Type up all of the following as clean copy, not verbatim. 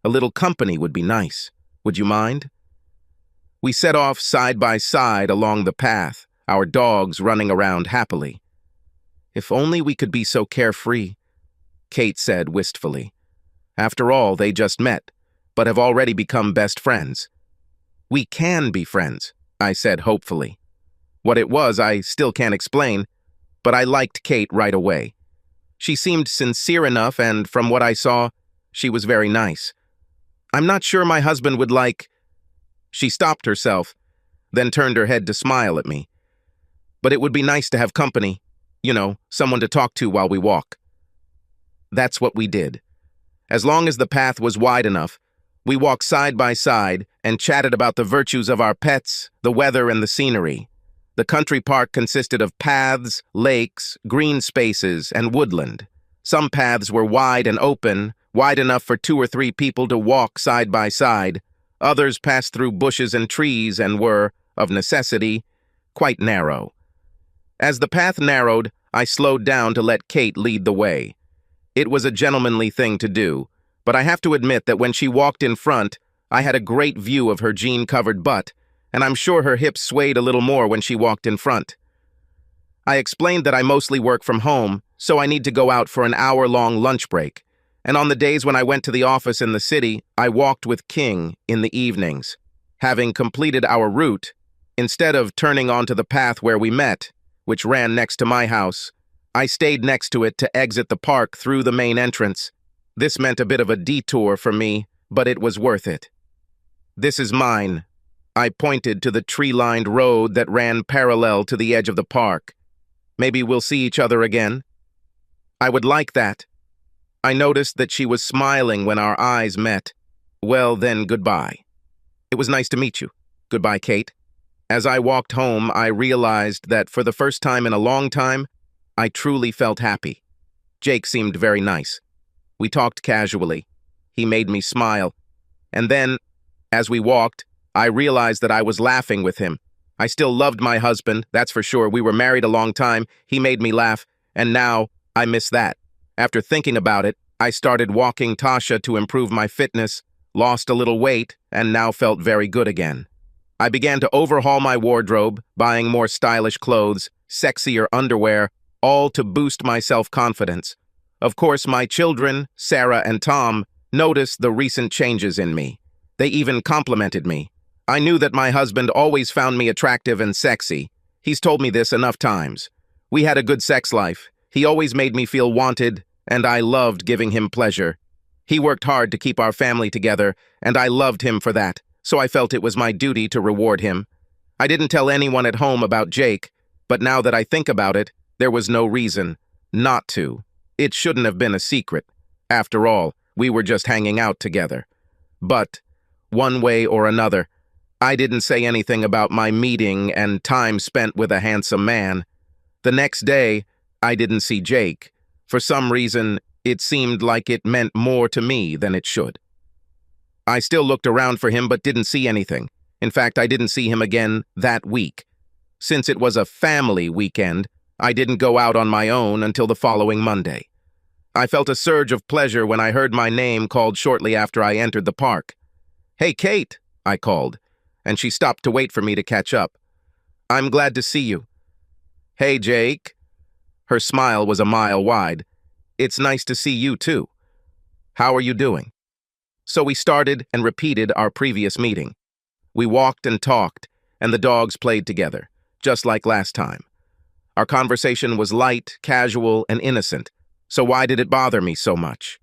A little company would be nice. Would you mind? We set off side by side along the path, our dogs running around happily. If only we could be so carefree, Kate said wistfully. After all, they just met, but have already become best friends. We can be friends, I said hopefully. What it was, I still can't explain, but I liked Kate right away. She seemed sincere enough, and from what I saw, she was very nice. I'm not sure my husband would like... She stopped herself, then turned her head to smile at me. But it would be nice to have company, someone to talk to while we walk. That's what we did. As long as the path was wide enough, we walked side by side and chatted about the virtues of our pets, the weather, and the scenery. The country park consisted of paths, lakes, green spaces, and woodland. Some paths were wide and open, wide enough for 2 or 3 people to walk side by side. Others passed through bushes and trees and were, of necessity, quite narrow. As the path narrowed, I slowed down to let Kate lead the way. It was a gentlemanly thing to do, but I have to admit that when she walked in front, I had a great view of her jean-covered butt, and I'm sure her hips swayed a little more when she walked in front. I explained that I mostly work from home, so I need to go out for an hour-long lunch break, and on the days when I went to the office in the city, I walked with King in the evenings. Having completed our route, instead of turning onto the path where we met, which ran next to my house, I stayed next to it to exit the park through the main entrance. This meant a bit of a detour for me, but it was worth it. This is mine. I pointed to the tree-lined road that ran parallel to the edge of the park. Maybe we'll see each other again. I would like that. I noticed that she was smiling when our eyes met. Well, then, goodbye. It was nice to meet you. Goodbye, Kate. As I walked home, I realized that for the first time in a long time, I truly felt happy. Jake seemed very nice. We talked casually. He made me smile. And then, as we walked, I realized that I was laughing with him. I still loved my husband, that's for sure. We were married a long time. He made me laugh, and now I miss that. After thinking about it, I started walking Tasha to improve my fitness, lost a little weight, and now felt very good again. I began to overhaul my wardrobe, buying more stylish clothes, sexier underwear, all to boost my self-confidence. Of course, my children, Sarah and Tom, noticed the recent changes in me. They even complimented me. I knew that my husband always found me attractive and sexy. He's told me this enough times. We had a good sex life. He always made me feel wanted, and I loved giving him pleasure. He worked hard to keep our family together, and I loved him for that, so I felt it was my duty to reward him. I didn't tell anyone at home about Jake, but now that I think about it, there was no reason not to. It shouldn't have been a secret. After all, we were just hanging out together. But, one way or another, I didn't say anything about my meeting and time spent with a handsome man. The next day, I didn't see Jake. For some reason, it seemed like it meant more to me than it should. I still looked around for him but didn't see anything. In fact, I didn't see him again that week. Since it was a family weekend, I didn't go out on my own until the following Monday. I felt a surge of pleasure when I heard my name called shortly after I entered the park. "Hey, Kate," I called, and she stopped to wait for me to catch up. "I'm glad to see you." "Hey, Jake." Her smile was a mile wide. "It's nice to see you, too. How are you doing?" So we started and repeated our previous meeting. We walked and talked, and the dogs played together, just like last time. Our conversation was light, casual, and innocent, so why did it bother me so much?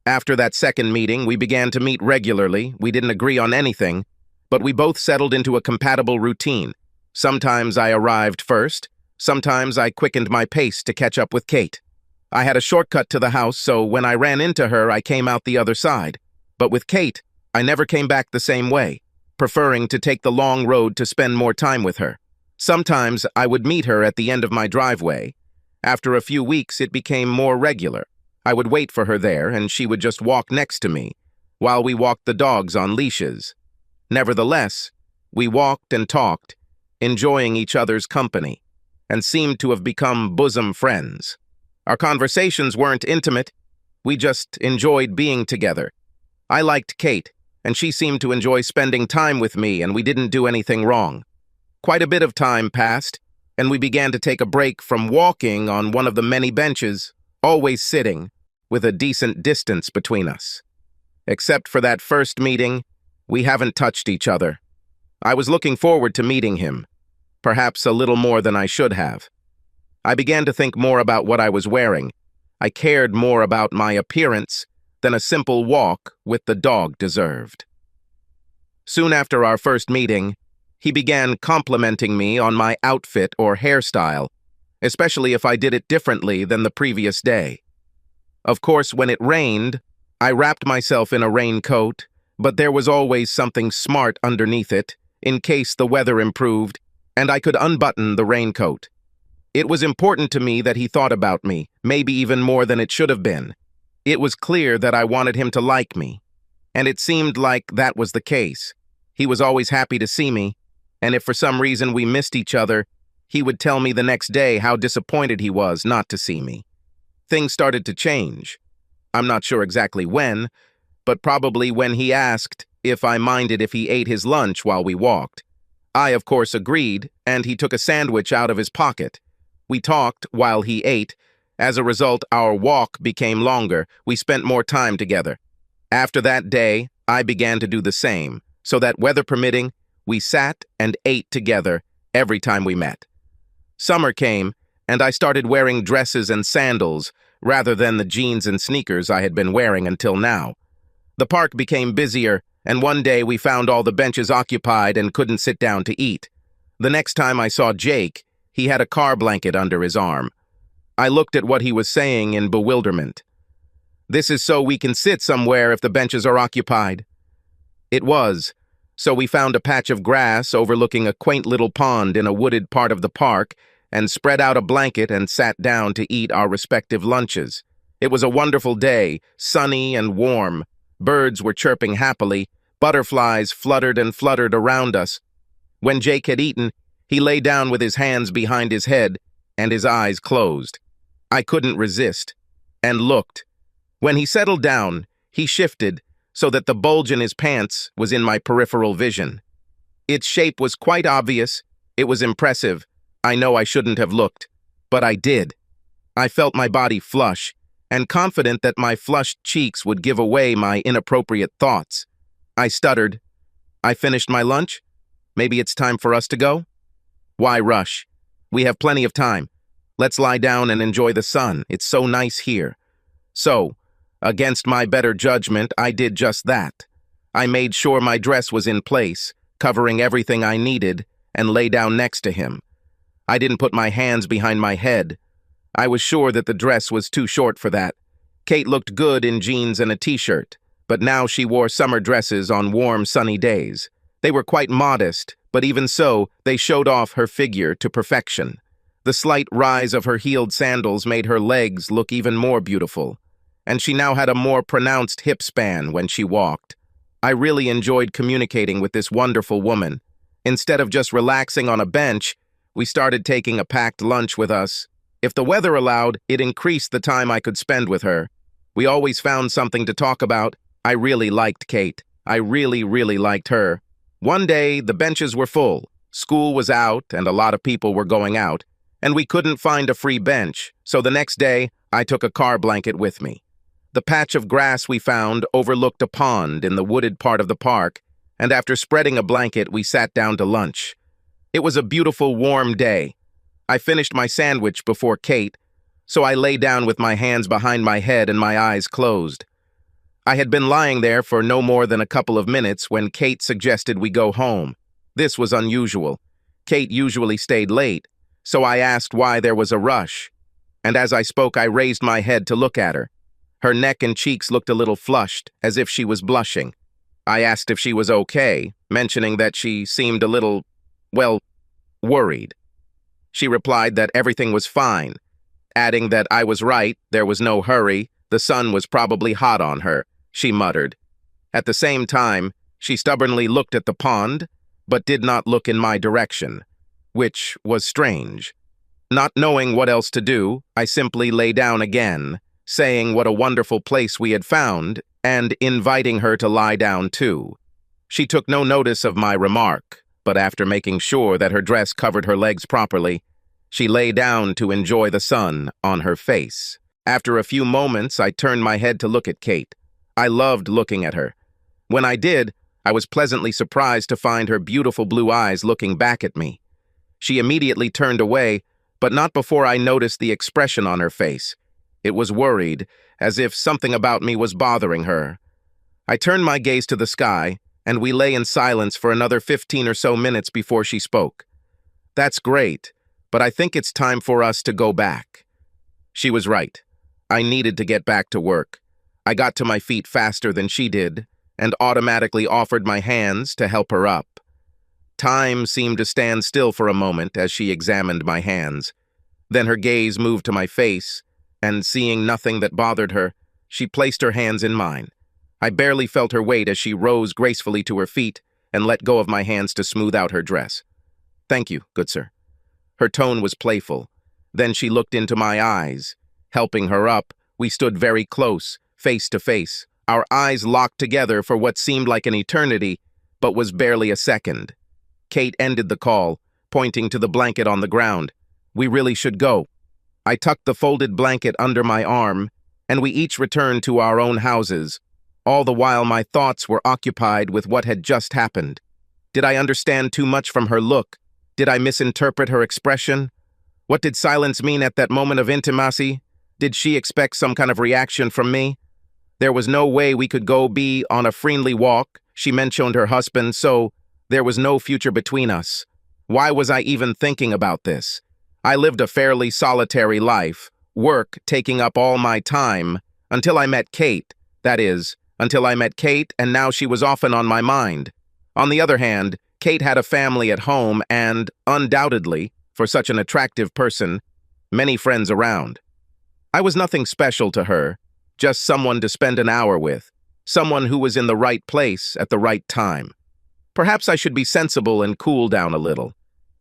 After that second meeting, we began to meet regularly. We didn't agree on anything, but we both settled into a compatible routine. Sometimes I arrived first, sometimes I quickened my pace to catch up with Kate. I had a shortcut to the house, so when I ran into her, I came out the other side. But with Kate, I never came back the same way, preferring to take the long road to spend more time with her. Sometimes I would meet her at the end of my driveway. After a few weeks, it became more regular. I would wait for her there, and she would just walk next to me, while we walked the dogs on leashes. Nevertheless, we walked and talked, enjoying each other's company, and seemed to have become bosom friends. Our conversations weren't intimate. We just enjoyed being together. I liked Kate, and she seemed to enjoy spending time with me, and we didn't do anything wrong. Quite a bit of time passed, and we began to take a break from walking on one of the many benches, always sitting, with a decent distance between us. Except for that first meeting, we haven't touched each other. I was looking forward to meeting him, perhaps a little more than I should have. I began to think more about what I was wearing. I cared more about my appearance than a simple walk with the dog deserved. Soon after our first meeting, he began complimenting me on my outfit or hairstyle, especially if I did it differently than the previous day. Of course, when it rained, I wrapped myself in a raincoat, but there was always something smart underneath it, in case the weather improved, and I could unbutton the raincoat. It was important to me that he thought about me, maybe even more than it should have been. It was clear that I wanted him to like me, and it seemed like that was the case. He was always happy to see me, and if for some reason we missed each other, he would tell me the next day how disappointed he was not to see me. Things started to change. I'm not sure exactly when, but probably when he asked if I minded if he ate his lunch while we walked. I, of course, agreed, and he took a sandwich out of his pocket. We talked while he ate. As a result, our walk became longer. We spent more time together. After that day, I began to do the same, so that, weather permitting, we sat and ate together every time we met. Summer came, and I started wearing dresses and sandals rather than the jeans and sneakers I had been wearing until now. The park became busier, and one day we found all the benches occupied and couldn't sit down to eat. The next time I saw Jake, he had a car blanket under his arm. I looked at what he was saying in bewilderment. "This is so we can sit somewhere if the benches are occupied." It was, so we found a patch of grass overlooking a quaint little pond in a wooded part of the park and spread out a blanket and sat down to eat our respective lunches. It was a wonderful day, sunny and warm. Birds were chirping happily. Butterflies fluttered and fluttered around us. When Jake had eaten, he lay down with his hands behind his head and his eyes closed. I couldn't resist, and looked. When he settled down, he shifted so that the bulge in his pants was in my peripheral vision. Its shape was quite obvious. It was impressive. I know I shouldn't have looked, but I did. I felt my body flush, and confident that my flushed cheeks would give away my inappropriate thoughts. I stuttered. "I finished my lunch? Maybe it's time for us to go?" "Why rush? We have plenty of time. Let's lie down and enjoy the sun. It's so nice here." So, against my better judgment, I did just that. I made sure my dress was in place, covering everything I needed, and lay down next to him. I didn't put my hands behind my head. I was sure that the dress was too short for that. Kate looked good in jeans and a t-shirt, but now she wore summer dresses on warm, sunny days. They were quite modest, but even so, they showed off her figure to perfection. The slight rise of her heeled sandals made her legs look even more beautiful, and she now had a more pronounced hip span when she walked. I really enjoyed communicating with this wonderful woman. Instead of just relaxing on a bench, we started taking a packed lunch with us. If the weather allowed, it increased the time I could spend with her. We always found something to talk about. I really liked Kate. I really liked her. One day, the benches were full. School was out, and a lot of people were going out, and we couldn't find a free bench, so the next day, I took a car blanket with me. The patch of grass we found overlooked a pond in the wooded part of the park, and after spreading a blanket, we sat down to lunch. It was a beautiful, warm day. I finished my sandwich before Kate, so I lay down with my hands behind my head and my eyes closed. I had been lying there for no more than a couple of minutes when Kate suggested we go home. This was unusual. Kate usually stayed late, so I asked why there was a rush. And as I spoke, I raised my head to look at her. Her neck and cheeks looked a little flushed, as if she was blushing. I asked if she was okay, mentioning that she seemed a little, worried. She replied that everything was fine, adding that I was right, there was no hurry, the sun was probably hot on her, she muttered. At the same time, she stubbornly looked at the pond, but did not look in my direction, which was strange. Not knowing what else to do, I simply lay down again, saying what a wonderful place we had found and inviting her to lie down too. She took no notice of my remark, but after making sure that her dress covered her legs properly, she lay down to enjoy the sun on her face. After a few moments, I turned my head to look at Kate. I loved looking at her. When I did, I was pleasantly surprised to find her beautiful blue eyes looking back at me. She immediately turned away, but not before I noticed the expression on her face. It was worried, as if something about me was bothering her. I turned my gaze to the sky, and we lay in silence for another 15 or so minutes before she spoke. "That's great, but I think it's time for us to go back." She was right. I needed to get back to work. I got to my feet faster than she did, and automatically offered my hands to help her up. Time seemed to stand still for a moment as she examined my hands. Then her gaze moved to my face, and seeing nothing that bothered her, she placed her hands in mine. I barely felt her weight as she rose gracefully to her feet and let go of my hands to smooth out her dress. "Thank you, good sir." Her tone was playful. Then she looked into my eyes. Helping her up, we stood very close, face to face, our eyes locked together for what seemed like an eternity, but was barely a second. Kate ended the call, pointing to the blanket on the ground. "We really should go." I tucked the folded blanket under my arm, and we each returned to our own houses. All the while my thoughts were occupied with what had just happened. Did I understand too much from her look? Did I misinterpret her expression? What did silence mean at that moment of intimacy? Did she expect some kind of reaction from me? There was no way we could go be on a friendly walk. She mentioned her husband, so there was no future between us. Why was I even thinking about this? I lived a fairly solitary life, work taking up all my time, until I met Kate. That is, until I met Kate, and now she was often on my mind. On the other hand, Kate had a family at home and, undoubtedly, for such an attractive person, many friends around. I was nothing special to her, just someone to spend an hour with, someone who was in the right place at the right time. Perhaps I should be sensible and cool down a little.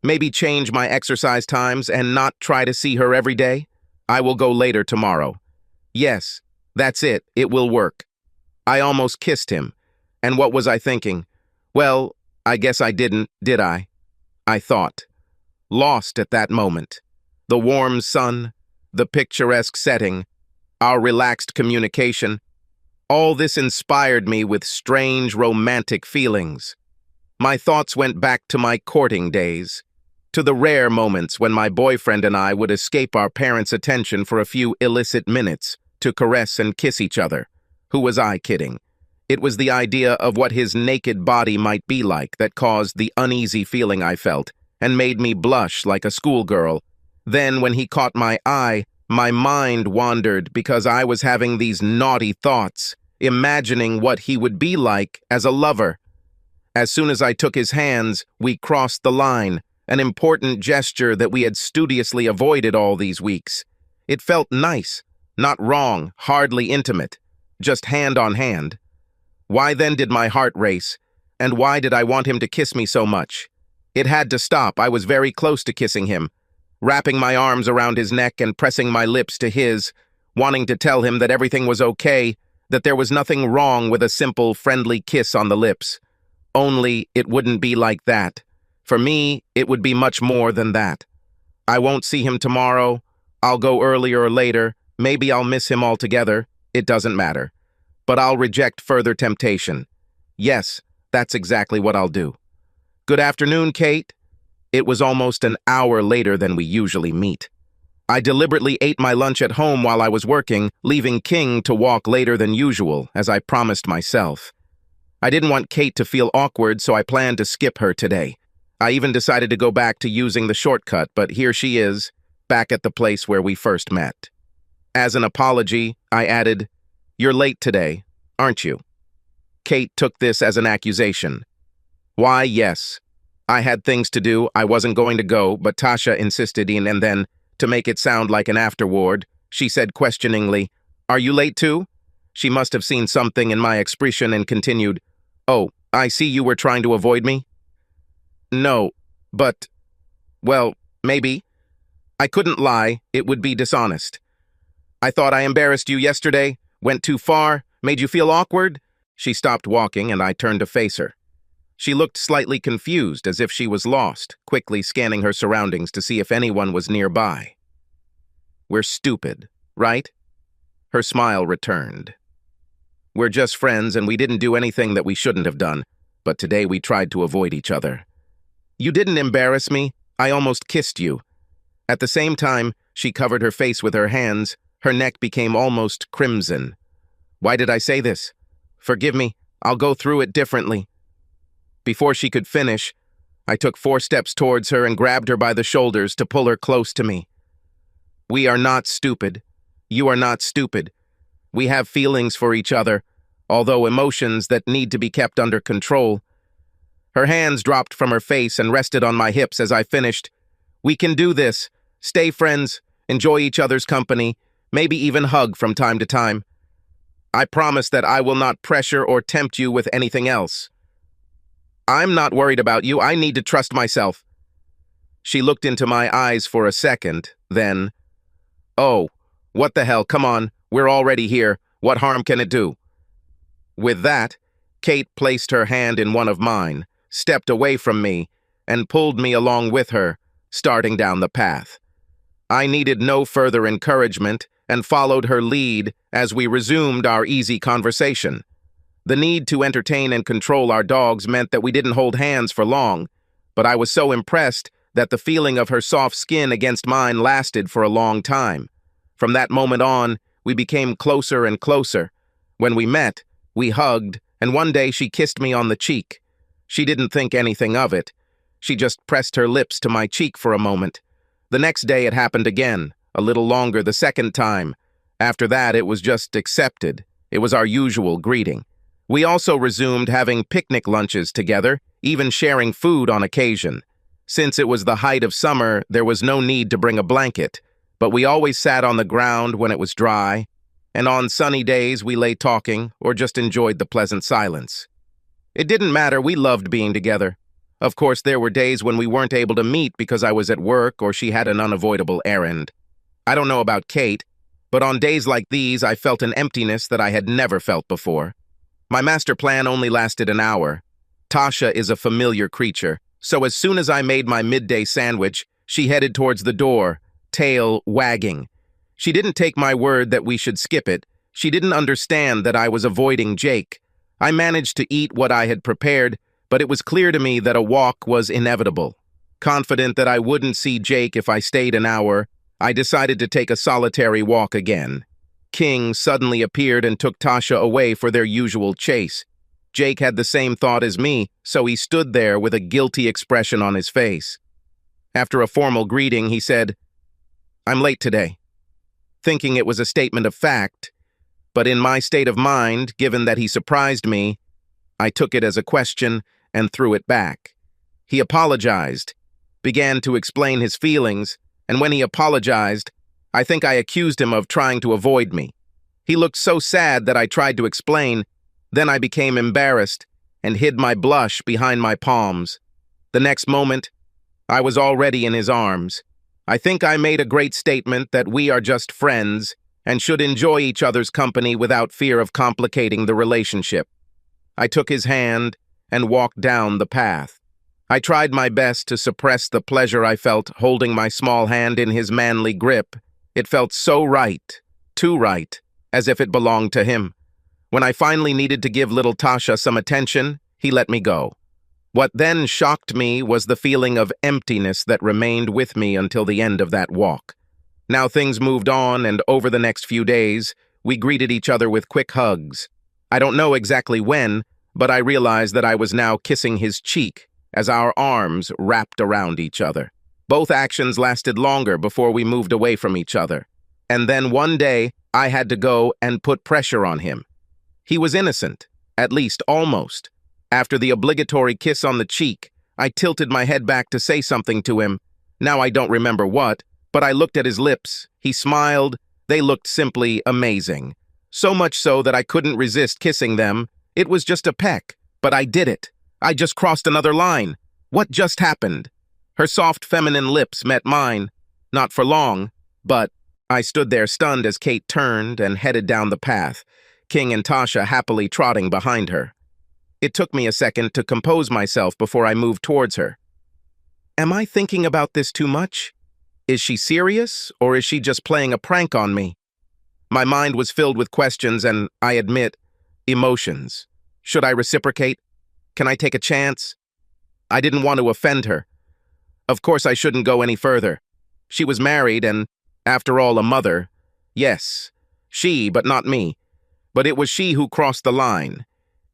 Maybe change my exercise times and not try to see her every day? I will go later tomorrow. Yes, that's it. It will work. I almost kissed him. And what was I thinking? Well, I guess I didn't, did I? I thought. Lost at that moment. The warm sun, the picturesque setting, our relaxed communication. All this inspired me with strange romantic feelings. My thoughts went back to my courting days, to the rare moments when my boyfriend and I would escape our parents' attention for a few illicit minutes to caress and kiss each other. Who was I kidding? It was the idea of what his naked body might be like that caused the uneasy feeling I felt and made me blush like a schoolgirl. Then, when he caught my eye, my mind wandered because I was having these naughty thoughts, imagining what he would be like as a lover. As soon as I took his hands, we crossed the line, an important gesture that we had studiously avoided all these weeks. It felt nice, not wrong, hardly intimate, just hand on hand. Why then did my heart race, and why did I want him to kiss me so much? It had to stop. I was very close to kissing him, wrapping my arms around his neck and pressing my lips to his, wanting to tell him that everything was okay, that there was nothing wrong with a simple, friendly kiss on the lips. Only it wouldn't be like that. For me, it would be much more than that. I won't see him tomorrow. I'll go earlier or later. Maybe I'll miss him altogether. It doesn't matter. But I'll reject further temptation. Yes, that's exactly what I'll do. Good afternoon, Kate. It was almost an hour later than we usually meet. I deliberately ate my lunch at home while I was working, leaving King to walk later than usual, as I promised myself. I didn't want Kate to feel awkward, so I planned to skip her today. I even decided to go back to using the shortcut, but here she is, back at the place where we first met. As an apology, I added, "You're late today, aren't you?" Kate took this as an accusation. Why, yes. I had things to do, I wasn't going to go, but Tasha insisted in, and then, to make it sound like an afterward, she said questioningly, "Are you late too?" She must have seen something in my expression and continued, "Oh, I see you were trying to avoid me." No, but, well, maybe. I couldn't lie, it would be dishonest. I thought I embarrassed you yesterday, went too far, made you feel awkward? She stopped walking and I turned to face her. She looked slightly confused, as if she was lost, quickly scanning her surroundings to see if anyone was nearby. We're stupid, right? Her smile returned. We're just friends and we didn't do anything that we shouldn't have done, but today we tried to avoid each other. You didn't embarrass me. I almost kissed you. At the same time, she covered her face with her hands. Her neck became almost crimson. Why did I say this? Forgive me. I'll go through it differently. Before she could finish, I took 4 steps towards her and grabbed her by the shoulders to pull her close to me. We are not stupid. You are not stupid. We have feelings for each other, although emotions that need to be kept under control. Her hands dropped from her face and rested on my hips as I finished. We can do this. Stay friends, enjoy each other's company, maybe even hug from time to time. I promise that I will not pressure or tempt you with anything else. I'm not worried about you. I need to trust myself. She looked into my eyes for a second, then, oh, what the hell, come on, we're already here. What harm can it do? With that, Kate placed her hand in one of mine, stepped away from me, and pulled me along with her, starting down the path. I needed no further encouragement and followed her lead as we resumed our easy conversation. The need to entertain and control our dogs meant that we didn't hold hands for long, but I was so impressed that the feeling of her soft skin against mine lasted for a long time. From that moment on, we became closer and closer. When we met, we hugged, and one day she kissed me on the cheek. She didn't think anything of it. She just pressed her lips to my cheek for a moment. The next day it happened again, a little longer the second time. After that, it was just accepted. It was our usual greeting. We also resumed having picnic lunches together, even sharing food on occasion. Since it was the height of summer, there was no need to bring a blanket, but we always sat on the ground when it was dry, and on sunny days we lay talking or just enjoyed the pleasant silence. It didn't matter, we loved being together. Of course, there were days when we weren't able to meet because I was at work or she had an unavoidable errand. I don't know about Kate, but on days like these I felt an emptiness that I had never felt before. My master plan only lasted an hour. Tasha is a familiar creature, so as soon as I made my midday sandwich, she headed towards the door, tail wagging. She didn't take my word that we should skip it. She didn't understand that I was avoiding Jake. I managed to eat what I had prepared, but it was clear to me that a walk was inevitable. Confident that I wouldn't see Jake if I stayed an hour, I decided to take a solitary walk again. King suddenly appeared and took Tasha away for their usual chase. Jake had the same thought as me, so he stood there with a guilty expression on his face. After a formal greeting, he said, "I'm late today," thinking it was a statement of fact, but in my state of mind, given that he surprised me, I took it as a question and threw it back. He apologized, began to explain his feelings, and when he apologized, I think I accused him of trying to avoid me. He looked so sad that I tried to explain, then I became embarrassed and hid my blush behind my palms. The next moment, I was already in his arms. I think I made a great statement that we are just friends and should enjoy each other's company without fear of complicating the relationship. I took his hand and walked down the path. I tried my best to suppress the pleasure I felt holding my small hand in his manly grip. It felt so right, too right, as if it belonged to him. When I finally needed to give little Tasha some attention, he let me go. What then shocked me was the feeling of emptiness that remained with me until the end of that walk. Now things moved on, and over the next few days, we greeted each other with quick hugs. I don't know exactly when, but I realized that I was now kissing his cheek as our arms wrapped around each other. Both actions lasted longer before we moved away from each other. And then one day, I had to go and put pressure on him. He was innocent, at least almost. After the obligatory kiss on the cheek, I tilted my head back to say something to him. Now I don't remember what, but I looked at his lips. He smiled. They looked simply amazing. So much so that I couldn't resist kissing them. It was just a peck, but I did it. I just crossed another line. What just happened? Her soft feminine lips met mine. Not for long, but I stood there stunned as Kate turned and headed down the path, King and Tasha happily trotting behind her. It took me a second to compose myself before I moved towards her. Am I thinking about this too much? Is she serious, or is she just playing a prank on me? My mind was filled with questions and, I admit, emotions. Should I reciprocate? Can I take a chance? I didn't want to offend her. Of course I shouldn't go any further. She was married and, after all, a mother. Yes, she, but not me. But it was she who crossed the line.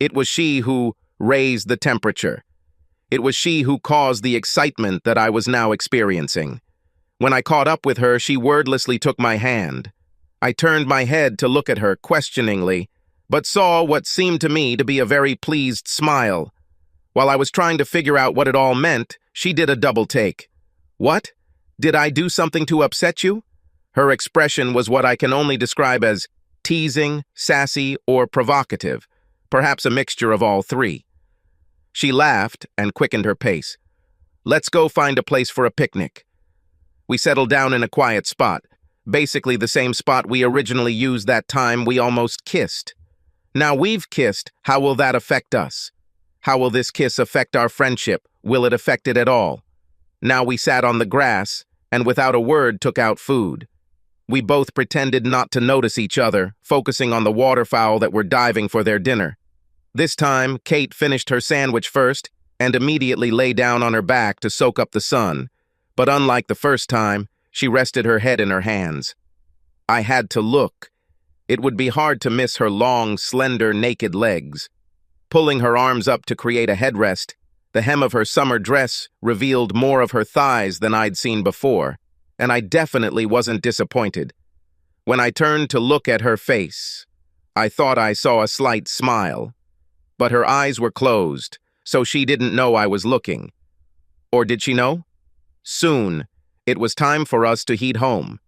It was she who raised the temperature. It was she who caused the excitement that I was now experiencing. When I caught up with her, she wordlessly took my hand. I turned my head to look at her questioningly, but saw what seemed to me to be a very pleased smile. While I was trying to figure out what it all meant, she did a double take. What? Did I do something to upset you? Her expression was what I can only describe as teasing, sassy, or provocative, perhaps a mixture of all three. She laughed and quickened her pace. Let's go find a place for a picnic. We settled down in a quiet spot, basically the same spot we originally used that time we almost kissed. Now we've kissed, how will that affect us? How will this kiss affect our friendship? Will it affect it at all? Now we sat on the grass, and without a word took out food. We both pretended not to notice each other, focusing on the waterfowl that were diving for their dinner. This time, Kate finished her sandwich first, and immediately lay down on her back to soak up the sun. But unlike the first time, she rested her head in her hands. I had to look. It would be hard to miss her long, slender, naked legs. Pulling her arms up to create a headrest, the hem of her summer dress revealed more of her thighs than I'd seen before, and I definitely wasn't disappointed. When I turned to look at her face, I thought I saw a slight smile. But her eyes were closed, so she didn't know I was looking. Or did she know? Soon, it was time for us to head home.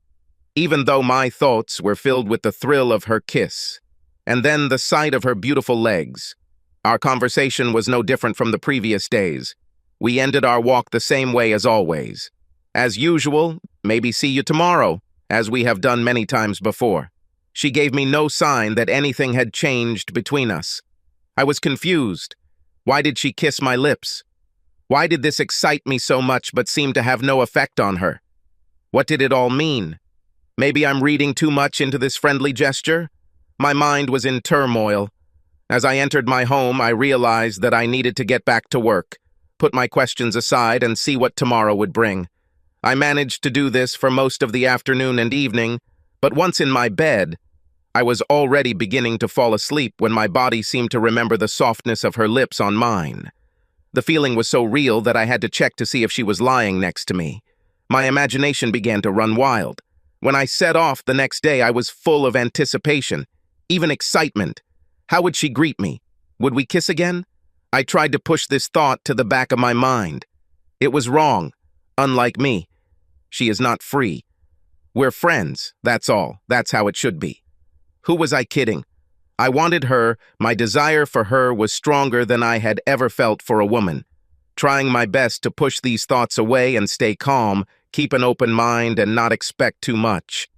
Even though my thoughts were filled with the thrill of her kiss, and then the sight of her beautiful legs. Our conversation was no different from the previous days. We ended our walk the same way as always. As usual, maybe see you tomorrow, as we have done many times before. She gave me no sign that anything had changed between us. I was confused. Why did she kiss my lips? Why did this excite me so much but seem to have no effect on her? What did it all mean? Maybe I'm reading too much into this friendly gesture? My mind was in turmoil. As I entered my home, I realized that I needed to get back to work, put my questions aside, and see what tomorrow would bring. I managed to do this for most of the afternoon and evening, but once in my bed, I was already beginning to fall asleep when my body seemed to remember the softness of her lips on mine. The feeling was so real that I had to check to see if she was lying next to me. My imagination began to run wild. When I set off the next day, I was full of anticipation, even excitement. How would she greet me? Would we kiss again? I tried to push this thought to the back of my mind. It was wrong. Unlike me. She is not free. We're friends, that's all. That's how it should be. Who was I kidding? I wanted her. My desire for her was stronger than I had ever felt for a woman. Trying my best to push these thoughts away and stay calm, keep an open mind and not expect too much.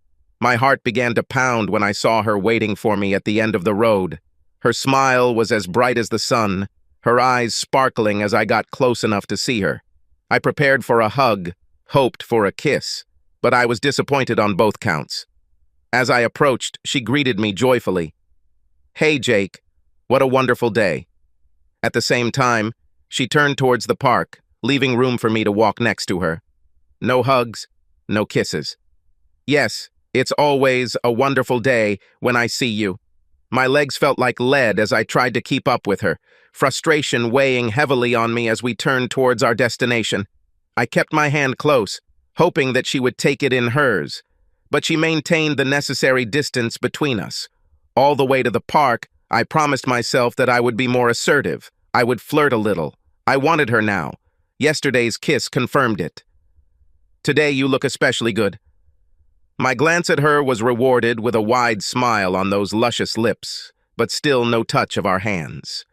My heart began to pound when I saw her waiting for me at the end of the road. Her smile was as bright as the sun, her eyes sparkling as I got close enough to see her. I prepared for a hug, hoped for a kiss, but I was disappointed on both counts. As I approached, she greeted me joyfully. Hey, Jake, what a wonderful day. At the same time, she turned towards the park, leaving room for me to walk next to her. No hugs, no kisses. Yes, it's always a wonderful day when I see you. My legs felt like lead as I tried to keep up with her, frustration weighing heavily on me as we turned towards our destination. I kept my hand close, hoping that she would take it in hers, but she maintained the necessary distance between us. All the way to the park, I promised myself that I would be more assertive. I would flirt a little. I wanted her now. Yesterday's kiss confirmed it. Today you look especially good. My glance at her was rewarded with a wide smile on those luscious lips, but still no touch of our hands.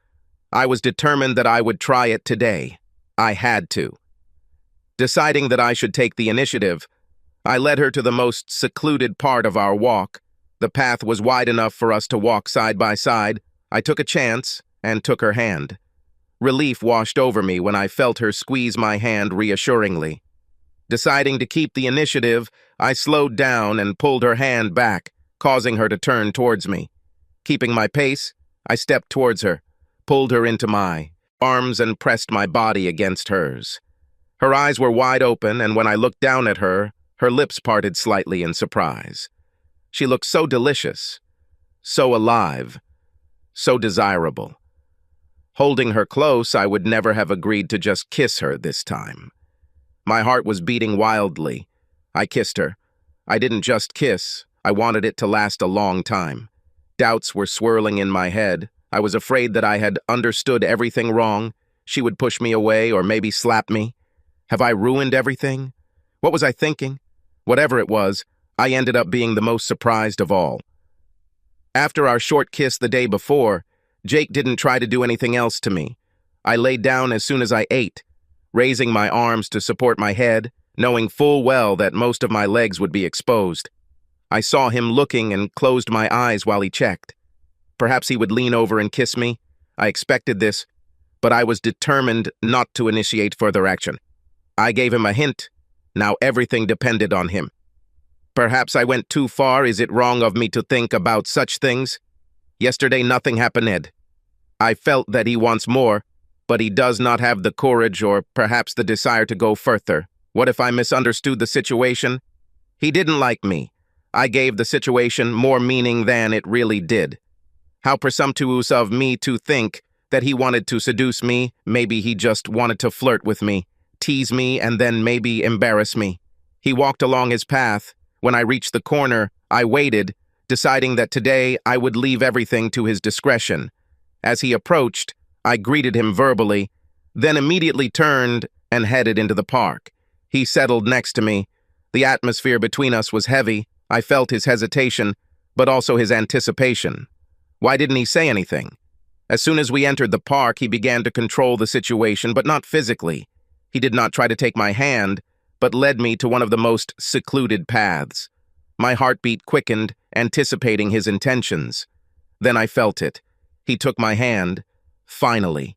I was determined that I would try it today. I had to. Deciding that I should take the initiative, I led her to the most secluded part of our walk. The path was wide enough for us to walk side by side. I took a chance and took her hand. Relief washed over me when I felt her squeeze my hand reassuringly. Deciding to keep the initiative, I slowed down and pulled her hand back, causing her to turn towards me. Keeping my pace, I stepped towards her, pulled her into my arms and pressed my body against hers. Her eyes were wide open, and when I looked down at her, her lips parted slightly in surprise. She looked so delicious, so alive, so desirable. Holding her close, I would never have agreed to just kiss her this time. My heart was beating wildly. I kissed her. I didn't just kiss. I wanted it to last a long time. Doubts were swirling in my head. I was afraid that I had understood everything wrong. She would push me away or maybe slap me. Have I ruined everything? What was I thinking? Whatever it was, I ended up being the most surprised of all. After our short kiss the day before, Jake didn't try to do anything else to me. I laid down as soon as I ate, raising my arms to support my head, knowing full well that most of my legs would be exposed. I saw him looking and closed my eyes while he checked. Perhaps he would lean over and kiss me. I expected this, but I was determined not to initiate further action. I gave him a hint. Now everything depended on him. Perhaps I went too far. Is it wrong of me to think about such things? Yesterday nothing happened. I felt that he wants more, but he does not have the courage or perhaps the desire to go further. What if I misunderstood the situation? He didn't like me. I gave the situation more meaning than it really did. How presumptuous of me to think that he wanted to seduce me. Maybe he just wanted to flirt with me, tease me, and then maybe embarrass me. He walked along his path. When I reached the corner, I waited, deciding that today I would leave everything to his discretion. As he approached, I greeted him verbally, then immediately turned and headed into the park. He settled next to me. The atmosphere between us was heavy. I felt his hesitation, but also his anticipation. Why didn't he say anything? As soon as we entered the park, he began to control the situation, but not physically. He did not try to take my hand, but led me to one of the most secluded paths. My heartbeat quickened, anticipating his intentions. Then I felt it. He took my hand. Finally.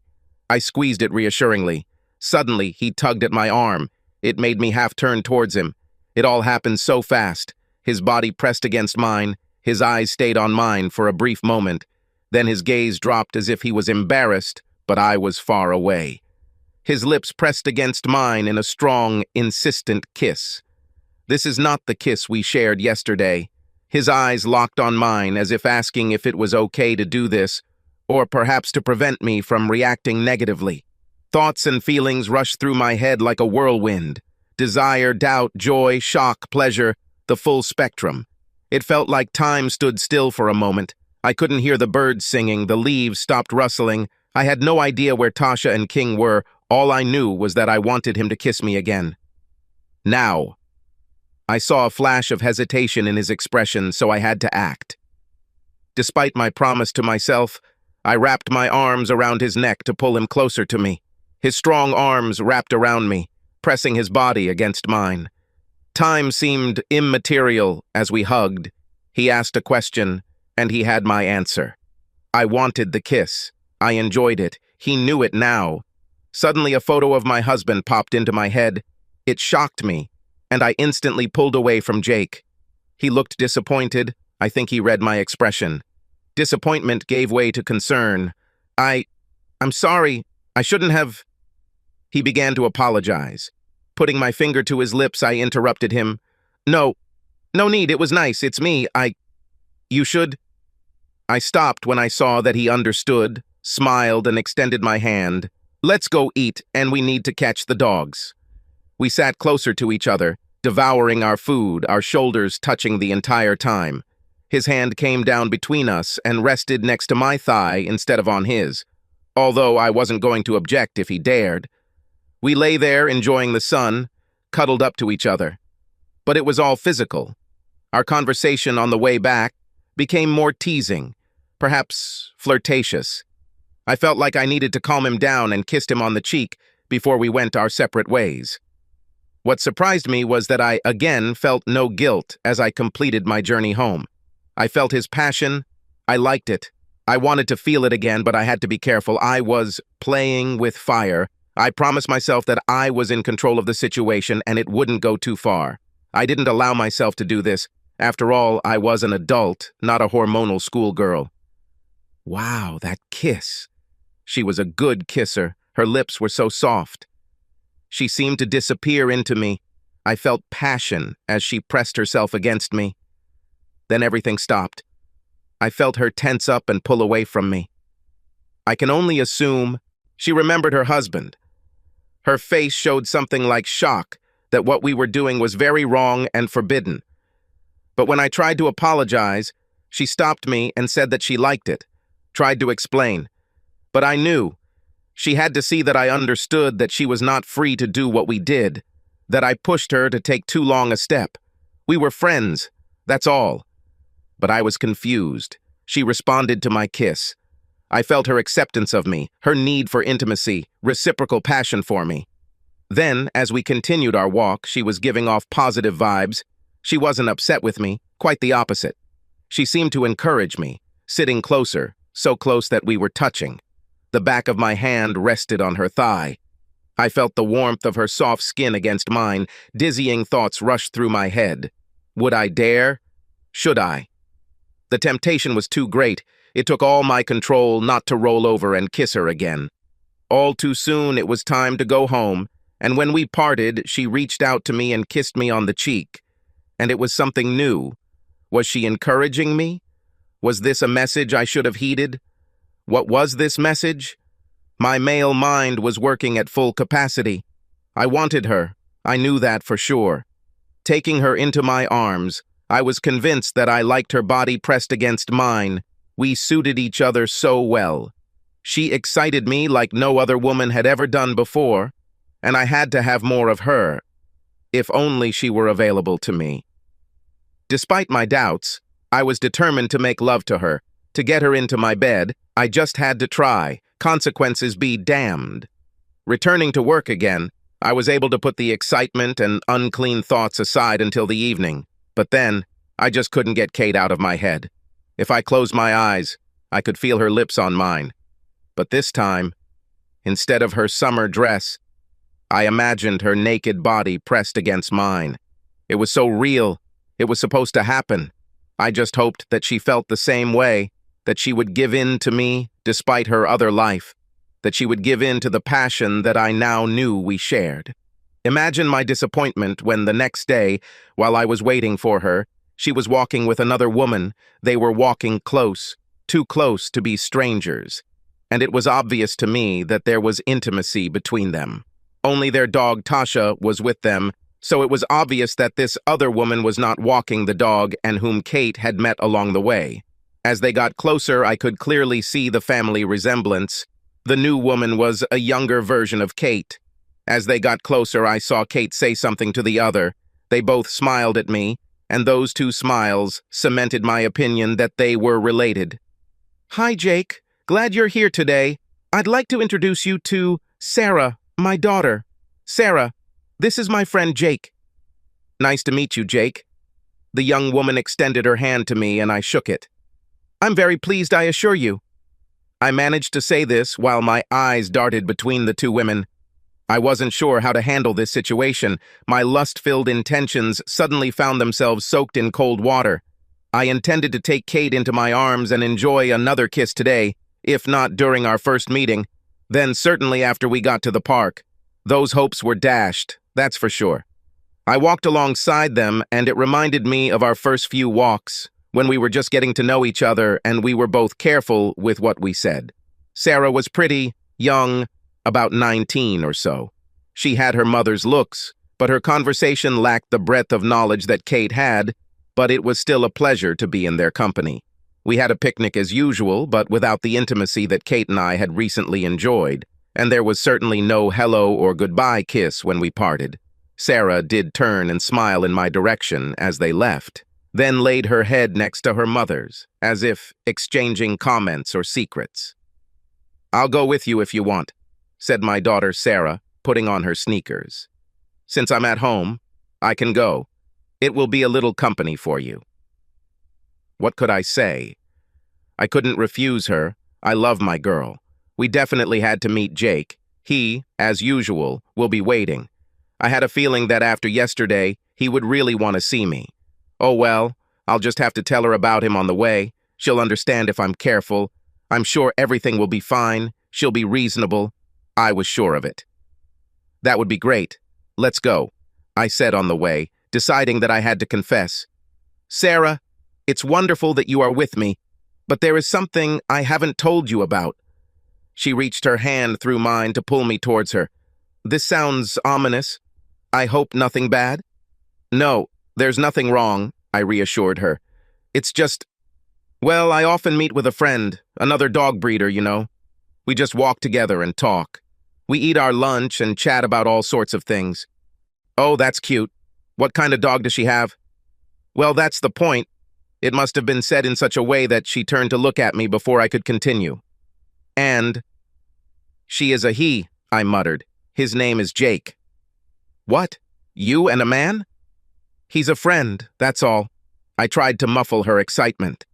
I squeezed it reassuringly. Suddenly, he tugged at my arm. It made me half turn towards him. It all happened so fast. His body pressed against mine. His eyes stayed on mine for a brief moment. Then his gaze dropped as if he was embarrassed, but I was far away. His lips pressed against mine in a strong, insistent kiss. This is not the kiss we shared yesterday. His eyes locked on mine as if asking if it was okay to do this, or perhaps to prevent me from reacting negatively. Thoughts and feelings rushed through my head like a whirlwind. Desire, doubt, joy, shock, pleasure, the full spectrum. It felt like time stood still for a moment. I couldn't hear the birds singing, the leaves stopped rustling. I had no idea where Tasha and King were. All I knew was that I wanted him to kiss me again. Now. I saw a flash of hesitation in his expression, so I had to act. Despite my promise to myself, I wrapped my arms around his neck to pull him closer to me. His strong arms wrapped around me, pressing his body against mine. Time seemed immaterial as we hugged. He asked a question, and he had my answer. I wanted the kiss. I enjoyed it. He knew it now. Suddenly, a photo of my husband popped into my head. It shocked me, and I instantly pulled away from Jake. He looked disappointed. I think he read my expression. Disappointment gave way to concern. I'm sorry. I shouldn't have... He began to apologize. Putting my finger to his lips, I interrupted him. No need. It was nice. It's me. You should... I stopped when I saw that he understood, smiled, and extended my hand. Let's go eat, and we need to catch the dogs. We sat closer to each other, devouring our food, our shoulders touching the entire time. His hand came down between us and rested next to my thigh instead of on his, although I wasn't going to object if he dared. We lay there enjoying the sun, cuddled up to each other. But it was all physical. Our conversation on the way back became more teasing, perhaps flirtatious. I felt like I needed to calm him down and kissed him on the cheek before we went our separate ways. What surprised me was that I again felt no guilt as I completed my journey home. I felt his passion. I liked it. I wanted to feel it again, but I had to be careful. I was playing with fire. I promised myself that I was in control of the situation and it wouldn't go too far. I didn't allow myself to do this. After all, I was an adult, not a hormonal schoolgirl. Wow, that kiss. She was a good kisser. Her lips were so soft. She seemed to disappear into me. I felt passion as she pressed herself against me. Then everything stopped. I felt her tense up and pull away from me. I can only assume she remembered her husband. Her face showed something like shock that what we were doing was very wrong and forbidden. But when I tried to apologize, she stopped me and said that she liked it, tried to explain. But I knew. She had to see that I understood that she was not free to do what we did, that I pushed her to take too long a step. We were friends, that's all. But I was confused. She responded to my kiss. I felt her acceptance of me, her need for intimacy, reciprocal passion for me. Then, as we continued our walk, she was giving off positive vibes. She wasn't upset with me, quite the opposite. She seemed to encourage me, sitting closer, so close that we were touching. The back of my hand rested on her thigh. I felt the warmth of her soft skin against mine. Dizzying thoughts rushed through my head. Would I dare? Should I? The temptation was too great. It took all my control not to roll over and kiss her again. All too soon it was time to go home, and when we parted, she reached out to me and kissed me on the cheek. And it was something new. Was she encouraging me? Was this a message I should have heeded? What was this message? My male mind was working at full capacity. I wanted her. I knew that for sure. Taking her into my arms, I was convinced that I liked her body pressed against mine. We suited each other so well. She excited me like no other woman had ever done before, and I had to have more of her, if only she were available to me. Despite my doubts, I was determined to make love to her. To get her into my bed, I just had to try. Consequences be damned. Returning to work again, I was able to put the excitement and unclean thoughts aside until the evening. But then, I just couldn't get Kate out of my head. If I closed my eyes, I could feel her lips on mine. But this time, instead of her summer dress, I imagined her naked body pressed against mine. It was so real. It was supposed to happen. I just hoped that she felt the same way, that she would give in to me despite her other life, that she would give in to the passion that I now knew we shared. Imagine my disappointment when the next day, while I was waiting for her, she was walking with another woman. They were walking close, too close to be strangers, and it was obvious to me that there was intimacy between them. Only their dog Tasha was with them, so it was obvious that this other woman was not walking the dog and whom Kate had met along the way. As they got closer, I could clearly see the family resemblance. The new woman was a younger version of Kate. As they got closer, I saw Kate say something to the other. They both smiled at me, and those two smiles cemented my opinion that they were related. "Hi, Jake. Glad you're here today. I'd like to introduce you to Sarah, my daughter. Sarah, this is my friend Jake." "Nice to meet you, Jake." The young woman extended her hand to me, and I shook it. "I'm very pleased, I assure you." I managed to say this while my eyes darted between the two women. I wasn't sure how to handle this situation. My lust-filled intentions suddenly found themselves soaked in cold water. I intended to take Kate into my arms and enjoy another kiss today, if not during our first meeting, then certainly after we got to the park. Those hopes were dashed, that's for sure. I walked alongside them, and it reminded me of our first few walks, when we were just getting to know each other and we were both careful with what we said. Sarah was pretty, young, about 19 or so. She had her mother's looks, but her conversation lacked the breadth of knowledge that Kate had, but it was still a pleasure to be in their company. We had a picnic as usual, but without the intimacy that Kate and I had recently enjoyed, and there was certainly no hello or goodbye kiss when we parted. Sarah did turn and smile in my direction as they left, then laid her head next to her mother's, as if exchanging comments or secrets. "I'll go with you if you want," said my daughter Sarah, putting on her sneakers. Since I'm at home, I can go. It will be a little company for you." What could I say? I couldn't refuse her. I love my girl. We definitely had to meet Jake. He, as usual, will be waiting. I had a feeling that after yesterday, he would really want to see me. Oh well, I'll just have to tell her about him on the way. She'll understand if I'm careful. I'm sure everything will be fine. She'll be reasonable. I was sure of it. "That would be great. Let's go," I said on the way, deciding that I had to confess. "Sarah, it's wonderful that you are with me, but there is something I haven't told you about." She reached her hand through mine to pull me towards her. "This sounds ominous. I hope nothing bad?" "No, there's nothing wrong," I reassured her. "It's just, well, I often meet with a friend, another dog breeder, you know. We just walk together and talk. We eat our lunch and chat about all sorts of things." "Oh, that's cute. What kind of dog does she have?" "Well, that's the point." It must have been said in such a way that she turned to look at me before I could continue. "And she is a he," I muttered. "His name is Jake." "What? You and a man?" "He's a friend, that's all." I tried to muffle her excitement.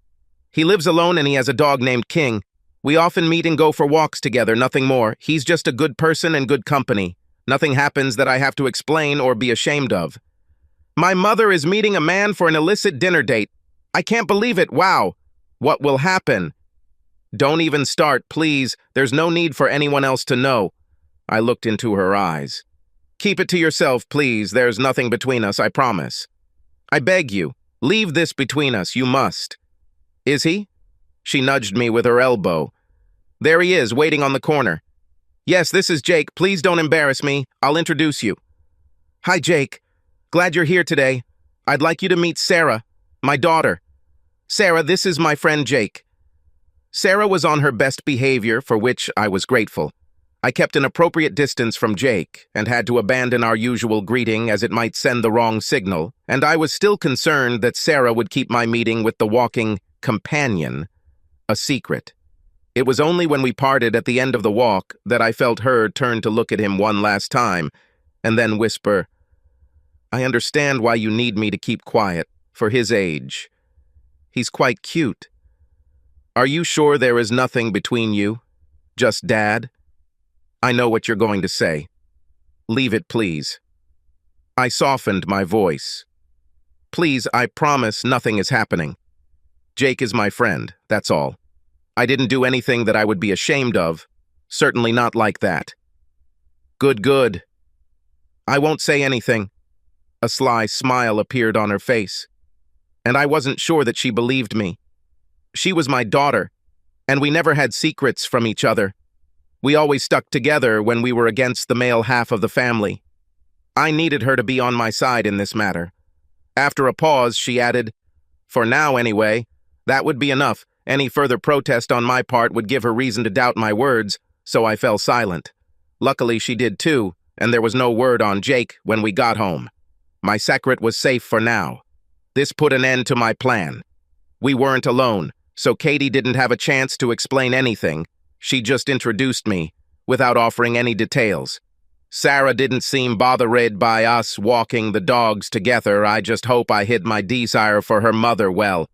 "He lives alone and he has a dog named King. We often meet and go for walks together, nothing more. He's just a good person and good company. Nothing happens that I have to explain or be ashamed of." "My mother is meeting a man for an illicit dinner date. I can't believe it, wow. What will happen?" "Don't even start, please. There's no need for anyone else to know." I looked into her eyes. "Keep it to yourself, please. There's nothing between us, I promise." "I beg you, leave this between us, you must." "Is he?" She nudged me with her elbow. "There he is, waiting on the corner." "Yes, this is Jake. Please don't embarrass me. I'll introduce you." "Hi, Jake. Glad you're here today. I'd like you to meet Sarah, my daughter. Sarah, this is my friend Jake." Sarah was on her best behavior, for which I was grateful. I kept an appropriate distance from Jake and had to abandon our usual greeting as it might send the wrong signal, and I was still concerned that Sarah would keep my meeting with the walking companion a secret. It was only when we parted at the end of the walk that I felt her turn to look at him one last time and then whisper, "I understand why you need me to keep quiet, for his age. He's quite cute. Are you sure there is nothing between you? Just Dad? I know what you're going to say. Leave it, please." I softened my voice. "Please, I promise nothing is happening. Jake is my friend, that's all. I didn't do anything that I would be ashamed of. Certainly not like that." "Good, good. I won't say anything." A sly smile appeared on her face, and I wasn't sure that she believed me. She was my daughter, and we never had secrets from each other. We always stuck together when we were against the male half of the family. I needed her to be on my side in this matter. After a pause, she added, "For now, anyway, that would be enough. Any further protest on my part would give her reason to doubt my words, so I fell silent. Luckily, she did too, and there was no word on Jake when we got home. My secret was safe for now. This put an end to my plan. We weren't alone, so Katie didn't have a chance to explain anything. She just introduced me, without offering any details. Sarah didn't seem bothered by us walking the dogs together. I just hope I hid my desire for her mother well.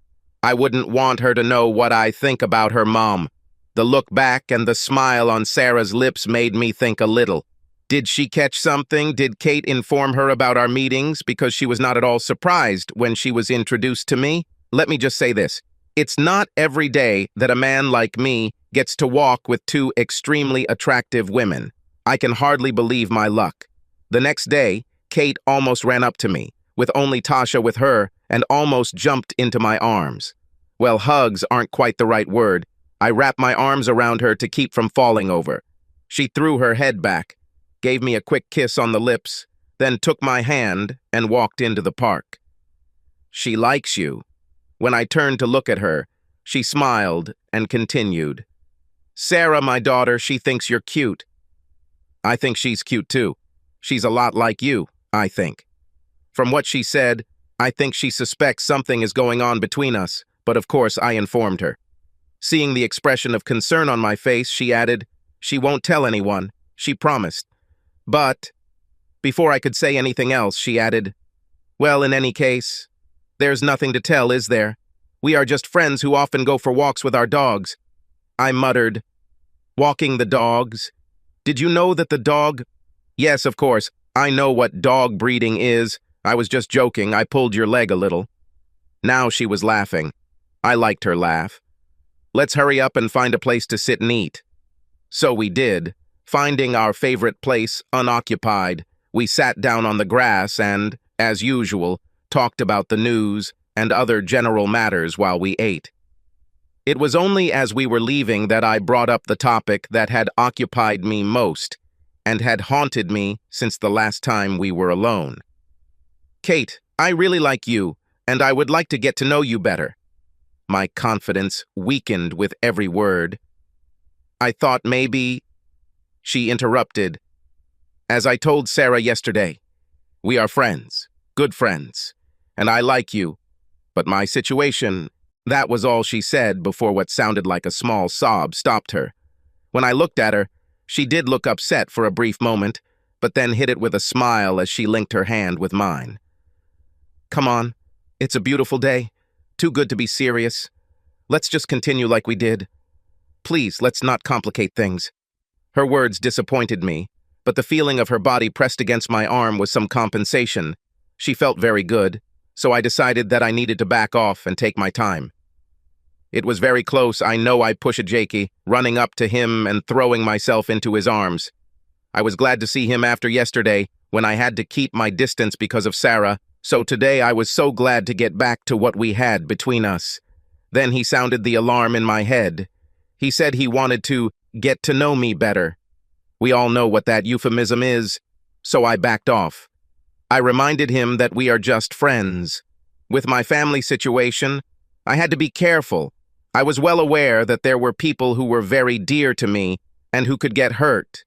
I wouldn't want her to know what I think about her mom. The look back and the smile on Sarah's lips made me think a little. Did she catch something? Did Kate inform her about our meetings because she was not at all surprised when she was introduced to me? Let me just say this. It's not every day that a man like me gets to walk with two extremely attractive women. I can hardly believe my luck. The next day, Kate almost ran up to me, with only Tasha with her, and almost jumped into my arms. Well, hugs aren't quite the right word. I wrapped my arms around her to keep from falling over. She threw her head back, gave me a quick kiss on the lips, then took my hand and walked into the park. "She likes you." When I turned to look at her, she smiled and continued. "Sarah, my daughter, she thinks you're cute." I think she's cute too. She's a lot like you, I think. From what she said, I think she suspects something is going on between us, but of course I informed her. Seeing the expression of concern on my face, she added, "She won't tell anyone. She promised. But Before I could say anything else, she added, "Well, in any case, there's nothing to tell, is there? We are just friends who often go for walks with our dogs." I muttered, "Walking the dogs? Did you know that the dog—" "Yes, of course. I know what dog breeding is. I was just joking. I pulled your leg a little." Now she was laughing. I liked her laugh. "Let's hurry up and find a place to sit and eat." So we did. Finding our favorite place unoccupied, we sat down on the grass and, as usual, talked about the news and other general matters while we ate. It was only as we were leaving that I brought up the topic that had occupied me most and had haunted me since the last time we were alone. "Kate, I really like you, and I would like to get to know you better." My confidence weakened with every word. "I thought maybe—" She interrupted. "As I told Sarah yesterday, we are friends, good friends, and I like you, but my situation—" That was all she said before what sounded like a small sob stopped her. When I looked at her, she did look upset for a brief moment, but then hid it with a smile as she linked her hand with mine. "Come on, it's a beautiful day. Too good to be serious. Let's just continue like we did. Please, let's not complicate things." Her words disappointed me, but the feeling of her body pressed against my arm was some compensation. She felt very good, so I decided that I needed to back off and take my time. It was very close. I know I pushed Jakey, running up to him and throwing myself into his arms. I was glad to see him after yesterday, when I had to keep my distance because of Sarah, so today I was so glad to get back to what we had between us. Then he sounded the alarm in my head. He said he wanted to get to know me better. We all know what that euphemism is, so I backed off. I reminded him that we are just friends. With my family situation, I had to be careful. I was well aware that there were people who were very dear to me and who could get hurt.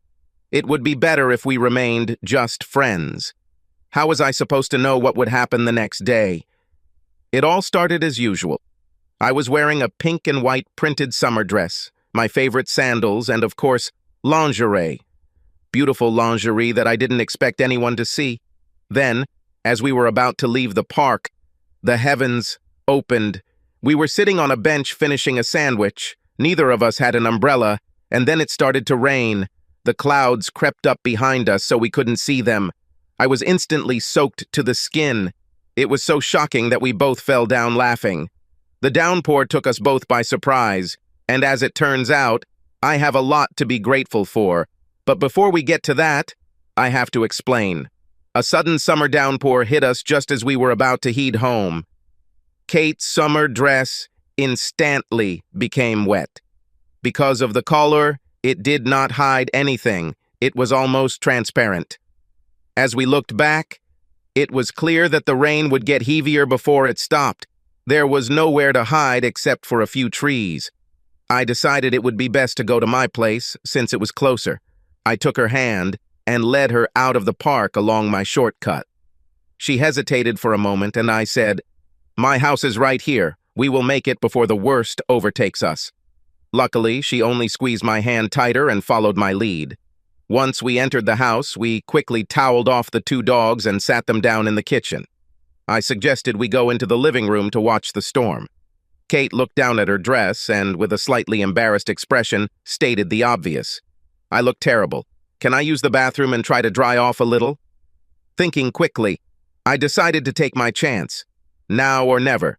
It would be better if we remained just friends. How was I supposed to know what would happen the next day? It all started as usual. I was wearing a pink and white printed summer dress, my favorite sandals, and of course, lingerie. Beautiful lingerie that I didn't expect anyone to see. Then, as we were about to leave the park, the heavens opened. We were sitting on a bench finishing a sandwich. Neither of us had an umbrella, and then it started to rain. The clouds crept up behind us so we couldn't see them. I was instantly soaked to the skin. It was so shocking that we both fell down laughing. The downpour took us both by surprise, and as it turns out, I have a lot to be grateful for. But before we get to that, I have to explain. A sudden summer downpour hit us just as we were about to head home. Kate's summer dress instantly became wet. Because of the color, it did not hide anything. It was almost transparent. As we looked back, it was clear that the rain would get heavier before it stopped. There was nowhere to hide except for a few trees. I decided it would be best to go to my place, since it was closer. I took her hand and led her out of the park along my shortcut. She hesitated for a moment, and I said, "My house is right here. We will make it before the worst overtakes us." Luckily, she only squeezed my hand tighter and followed my lead. Once we entered the house, we quickly toweled off the two dogs and sat them down in the kitchen. I suggested we go into the living room to watch the storm. Kate looked down at her dress and, with a slightly embarrassed expression, stated the obvious. I look terrible. Can I use the bathroom and try to dry off a little? Thinking quickly, I decided to take my chance. Now or never.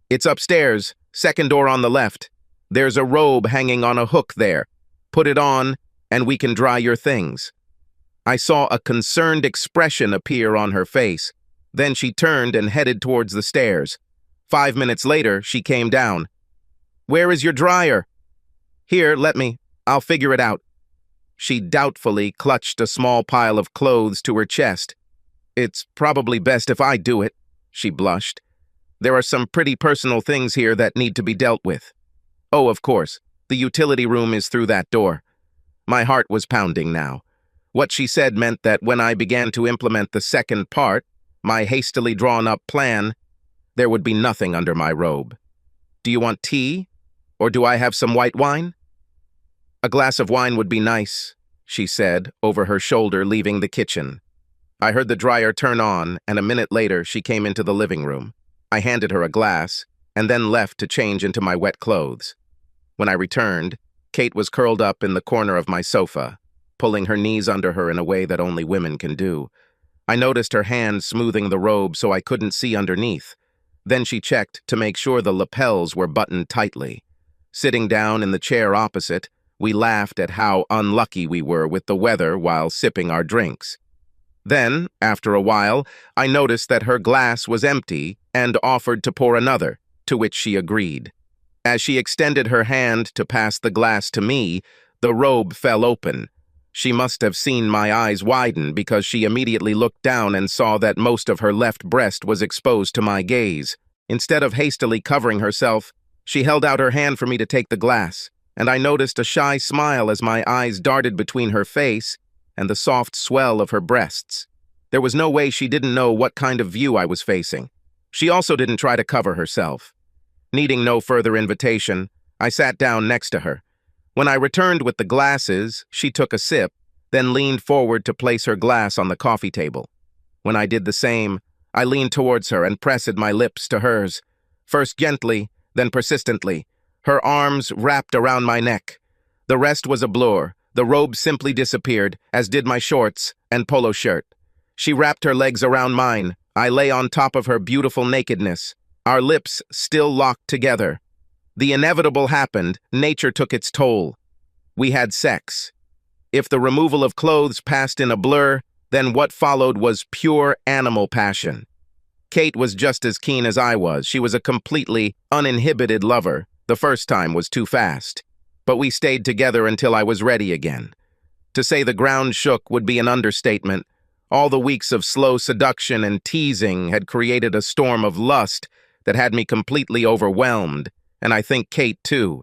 It's upstairs, second door on the left. There's a robe hanging on a hook there. Put it on, and we can dry your things. I saw a concerned expression appear on her face. Then she turned and headed towards the stairs. 5 minutes later, she came down. "Where is your dryer?" "Here, let me. I'll figure it out." She doubtfully clutched a small pile of clothes to her chest. "It's probably best if I do it," she blushed. "There are some pretty personal things here that need to be dealt with. Oh, of course, the utility room is through that door." My heart was pounding now. What she said meant that when I began to implement the second part, my hastily drawn-up plan, there would be nothing under my robe. "Do you want tea? Or do I have some white wine?" "A glass of wine would be nice," she said, over her shoulder leaving the kitchen. I heard the dryer turn on, and a minute later she came into the living room. I handed her a glass, and then left to change into my wet clothes. When I returned, Kate was curled up in the corner of my sofa, pulling her knees under her in a way that only women can do. I noticed her hand smoothing the robe so I couldn't see underneath. Then she checked to make sure the lapels were buttoned tightly. Sitting down in the chair opposite, we laughed at how unlucky we were with the weather while sipping our drinks. Then, after a while, I noticed that her glass was empty and offered to pour another, to which she agreed. As she extended her hand to pass the glass to me, the robe fell open. She must have seen my eyes widen because she immediately looked down and saw that most of her left breast was exposed to my gaze. Instead of hastily covering herself, she held out her hand for me to take the glass, and I noticed a shy smile as my eyes darted between her face and the soft swell of her breasts. There was no way she didn't know what kind of view I was facing. She also didn't try to cover herself. Needing no further invitation, I sat down next to her. When I returned with the glasses, she took a sip, then leaned forward to place her glass on the coffee table. When I did the same, I leaned towards her and pressed my lips to hers, first gently, then persistently. Her arms wrapped around my neck. The rest was a blur. The robe simply disappeared, as did my shorts and polo shirt. She wrapped her legs around mine. I lay on top of her beautiful nakedness, our lips still locked together. The inevitable happened. Nature took its toll. We had sex. If the removal of clothes passed in a blur, then what followed was pure animal passion. Kate was just as keen as I was. She was a completely uninhibited lover. The first time was too fast. But we stayed together until I was ready again. To say the ground shook would be an understatement. All the weeks of slow seduction and teasing had created a storm of lust that had me completely overwhelmed, and I think Kate too.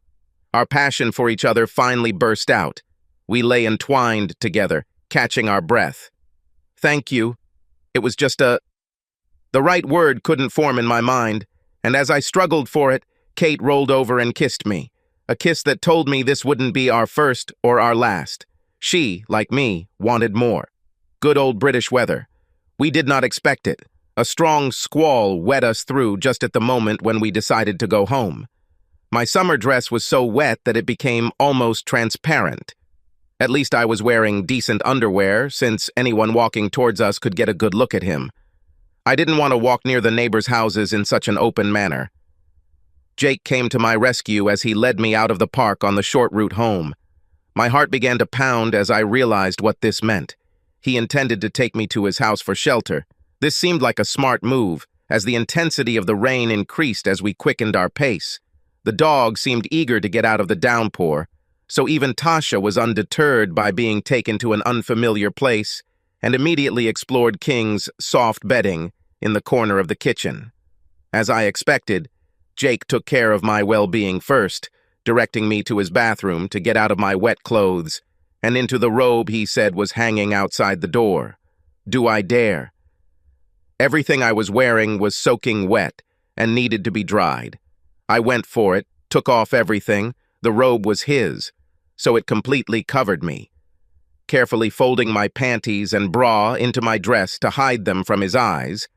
Our passion for each other finally burst out. We lay entwined together, catching our breath. Thank you. It was just the right word couldn't form in my mind, and as I struggled for it, Kate rolled over and kissed me. A kiss that told me this wouldn't be our first or our last. She, like me, wanted more. Good old British weather. We did not expect it. A strong squall wet us through just at the moment when we decided to go home. My summer dress was so wet that it became almost transparent. At least I was wearing decent underwear, since anyone walking towards us could get a good look at him. I didn't want to walk near the neighbors' houses in such an open manner. Jake came to my rescue as he led me out of the park on the short route home. My heart began to pound as I realized what this meant. He intended to take me to his house for shelter. This seemed like a smart move, as the intensity of the rain increased as we quickened our pace. The dog seemed eager to get out of the downpour, so even Tasha was undeterred by being taken to an unfamiliar place and immediately explored King's soft bedding in the corner of the kitchen. As I expected, Jake took care of my well-being first, directing me to his bathroom to get out of my wet clothes and into the robe he said was hanging outside the door. Do I dare? Everything I was wearing was soaking wet and needed to be dried. I went for it, took off everything. The robe was his, so it completely covered me. Carefully folding my panties and bra into my dress to hide them from his eyes,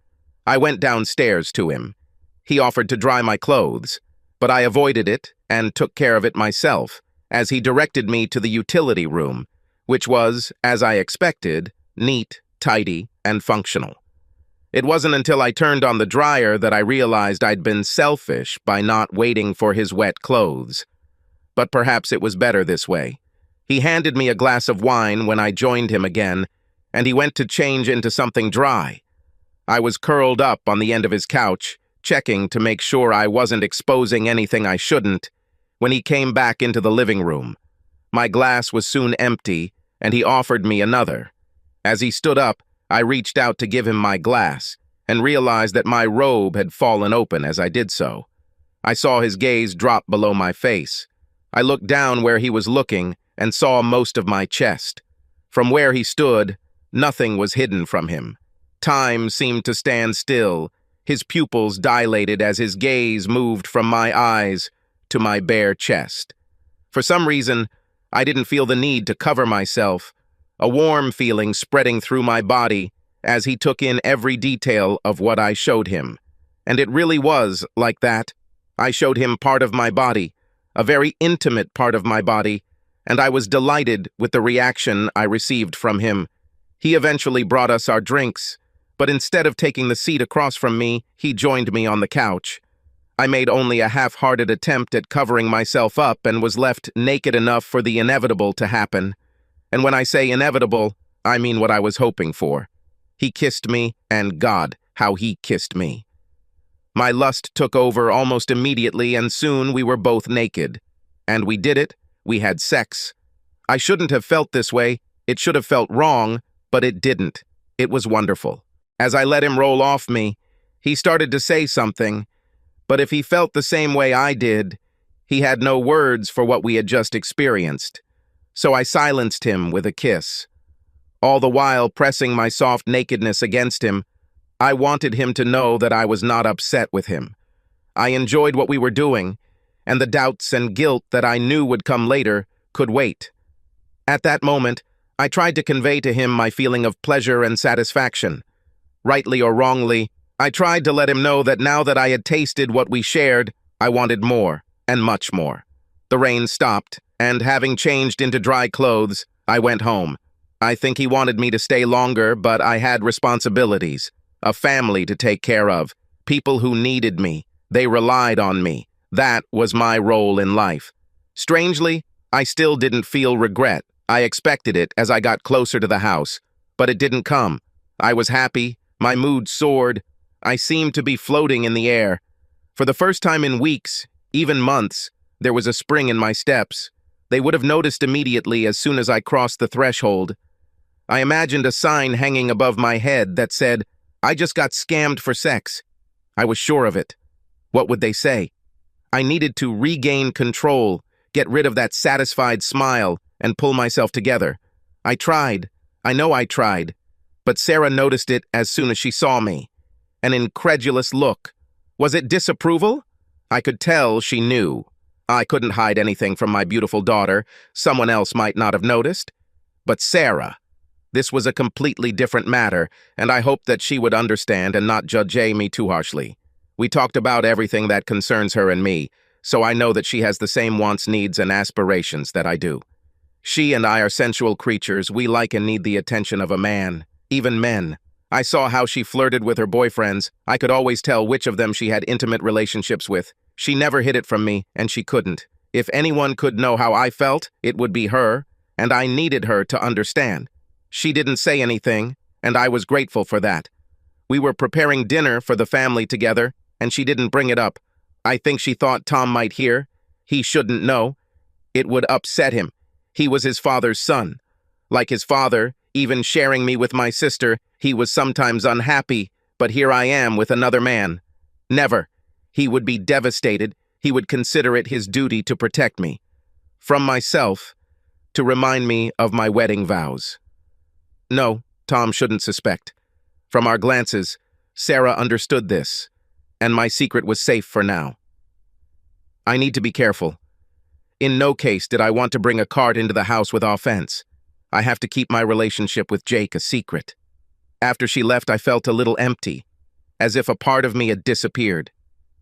I went downstairs to him. He offered to dry my clothes, but I avoided it and took care of it myself, as he directed me to the utility room, which was, as I expected, neat, tidy, and functional. It wasn't until I turned on the dryer that I realized I'd been selfish by not waiting for his wet clothes. But perhaps it was better this way. He handed me a glass of wine when I joined him again, and he went to change into something dry. I was curled up on the end of his couch, checking to make sure I wasn't exposing anything I shouldn't, when he came back into the living room. My glass was soon empty, and he offered me another. As he stood up, I reached out to give him my glass, and realized that my robe had fallen open as I did so. I saw his gaze drop below my face. I looked down where he was looking and saw most of my chest. From where he stood, nothing was hidden from him. Time seemed to stand still. His pupils dilated as his gaze moved from my eyes to my bare chest. For some reason, I didn't feel the need to cover myself, a warm feeling spreading through my body as he took in every detail of what I showed him. And it really was like that. I showed him part of my body, a very intimate part of my body, and I was delighted with the reaction I received from him. He eventually brought us our drinks, but instead of taking the seat across from me, he joined me on the couch. I made only a half-hearted attempt at covering myself up and was left naked enough for the inevitable to happen. And when I say inevitable, I mean what I was hoping for. He kissed me, and God, how he kissed me. My lust took over almost immediately, and soon we were both naked. And we did it. We had sex. I shouldn't have felt this way. It should have felt wrong, but it didn't. It was wonderful. As I let him roll off me, he started to say something, but if he felt the same way I did, he had no words for what we had just experienced. So I silenced him with a kiss. All the while pressing my soft nakedness against him, I wanted him to know that I was not upset with him. I enjoyed what we were doing, and the doubts and guilt that I knew would come later could wait. At that moment, I tried to convey to him my feeling of pleasure and satisfaction. Rightly or wrongly, I tried to let him know that now that I had tasted what we shared, I wanted more, and much more. The rain stopped, and having changed into dry clothes, I went home. I think he wanted me to stay longer, but I had responsibilities, a family to take care of, people who needed me. They relied on me. That was my role in life. Strangely, I still didn't feel regret. I expected it as I got closer to the house, but it didn't come. I was happy. My mood soared. I seemed to be floating in the air. For the first time in weeks, even months, there was a spring in my steps. They would have noticed immediately as soon as I crossed the threshold. I imagined a sign hanging above my head that said, "I just got scammed for sex." I was sure of it. What would they say? I needed to regain control, get rid of that satisfied smile, and pull myself together. I tried. I know I tried. But Sarah noticed it as soon as she saw me. An incredulous look. Was it disapproval? I could tell she knew. I couldn't hide anything from my beautiful daughter. Someone else might not have noticed. But Sarah. This was a completely different matter, and I hoped that she would understand and not judge me too harshly. We talked about everything that concerns her and me, so I know that she has the same wants, needs, and aspirations that I do. She and I are sensual creatures. We like and need the attention of a man. Even men. I saw how she flirted with her boyfriends. I could always tell which of them she had intimate relationships with. She never hid it from me, and she couldn't. If anyone could know how I felt, it would be her, and I needed her to understand. She didn't say anything, and I was grateful for that. We were preparing dinner for the family together, and she didn't bring it up. I think she thought Tom might hear. He shouldn't know. It would upset him. He was his father's son. Like his father, even sharing me with my sister, he was sometimes unhappy, but here I am with another man. Never. He would be devastated. He would consider it his duty to protect me. From myself, to remind me of my wedding vows. No, Tom shouldn't suspect. From our glances, Sarah understood this, and my secret was safe for now. I need to be careful. In no case did I want to bring a cart into the house with offense. I have to keep my relationship with Jake a secret. After she left, I felt a little empty, as if a part of me had disappeared.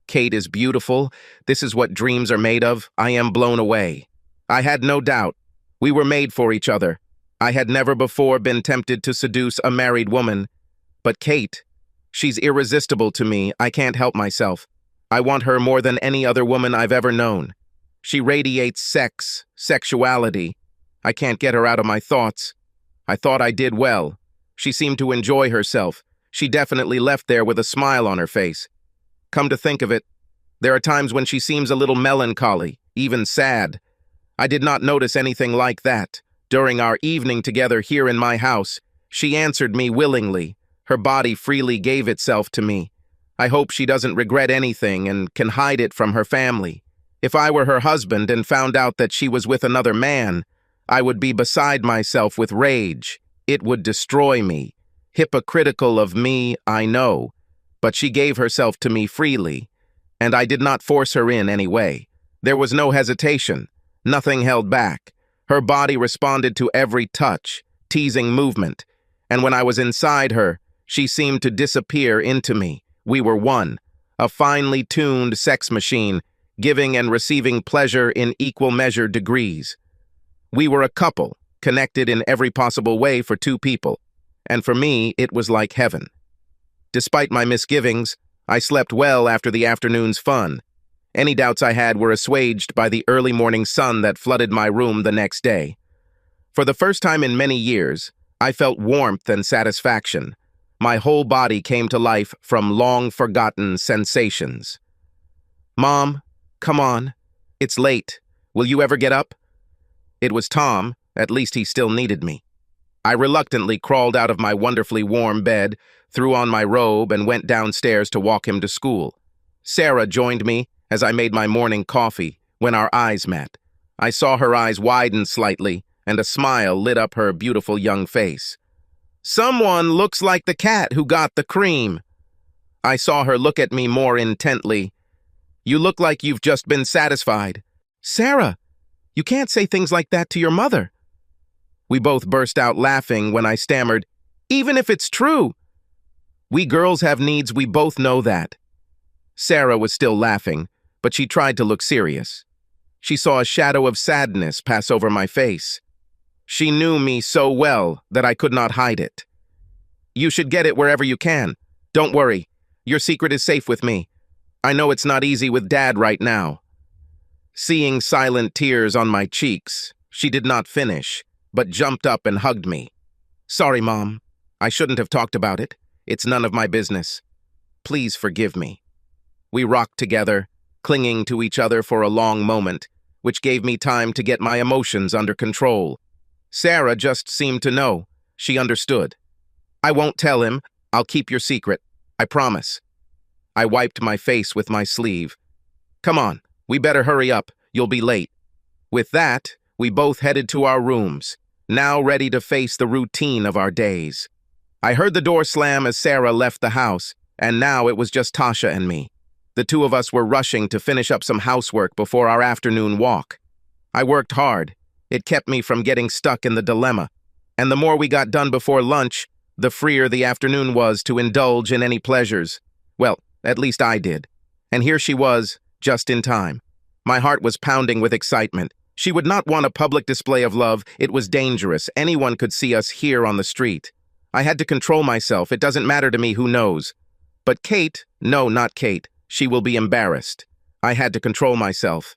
Kate is beautiful. This is what dreams are made of. I am blown away. I had no doubt. We were made for each other. I had never before been tempted to seduce a married woman. But Kate, she's irresistible to me. I can't help myself. I want her more than any other woman I've ever known. She radiates sex, sexuality. I can't get her out of my thoughts. I thought I did well. She seemed to enjoy herself. She definitely left there with a smile on her face. Come to think of it, there are times when she seems a little melancholy, even sad. I did not notice anything like that. During our evening together here in my house, she answered me willingly. Her body freely gave itself to me. I hope she doesn't regret anything and can hide it from her family. If I were her husband and found out that she was with another man, I would be beside myself with rage. It would destroy me. Hypocritical of me, I know. But she gave herself to me freely, and I did not force her in any way. There was no hesitation, nothing held back. Her body responded to every touch, teasing movement, and when I was inside her, She seemed to disappear into me. We were one, a finely tuned sex machine, giving and receiving pleasure in equal measure degrees. We were a couple, connected in every possible way for two people, and for me, it was like heaven. Despite my misgivings, I slept well after the afternoon's fun. Any doubts I had were assuaged by the early morning sun that flooded my room the next day. For the first time in many years, I felt warmth and satisfaction. My whole body came to life from long-forgotten sensations. "Mom, come on. It's late. Will you ever get up?" It was Tom. At least he still needed me. I reluctantly crawled out of my wonderfully warm bed, threw on my robe, and went downstairs to walk him to school. Sarah joined me as I made my morning coffee when our eyes met. I saw her eyes widen slightly, and a smile lit up her beautiful young face. "Someone looks like the cat who got the cream." I saw her look at me more intently. "You look like you've just been satisfied." "Sarah, you can't say things like that to your mother." We both burst out laughing when I stammered, "Even if it's true." "We girls have needs, we both know that." Sarah was still laughing, but she tried to look serious. She saw a shadow of sadness pass over my face. She knew me so well that I could not hide it. "You should get it wherever you can. Don't worry. Your secret is safe with me. I know it's not easy with Dad right now." Seeing silent tears on my cheeks, she did not finish, but jumped up and hugged me. "Sorry, Mom. I shouldn't have talked about it. It's none of my business. Please forgive me." We rocked together, clinging to each other for a long moment, which gave me time to get my emotions under control. Sarah just seemed to know. She understood. "I won't tell him. I'll keep your secret. I promise." I wiped my face with my sleeve. "Come on, we better hurry up. You'll be late." With that, we both headed to our rooms, now ready to face the routine of our days. I heard the door slam as Sarah left the house, and now it was just Tasha and me. The two of us were rushing to finish up some housework before our afternoon walk. I worked hard. It kept me from getting stuck in the dilemma. And the more we got done before lunch, the freer the afternoon was to indulge in any pleasures. Well, at least I did. And here she was, just in time. My heart was pounding with excitement. She would not want a public display of love. It was dangerous. Anyone could see us here on the street. I had to control myself. It doesn't matter to me who knows. But Kate, no, not Kate. She will be embarrassed. I had to control myself.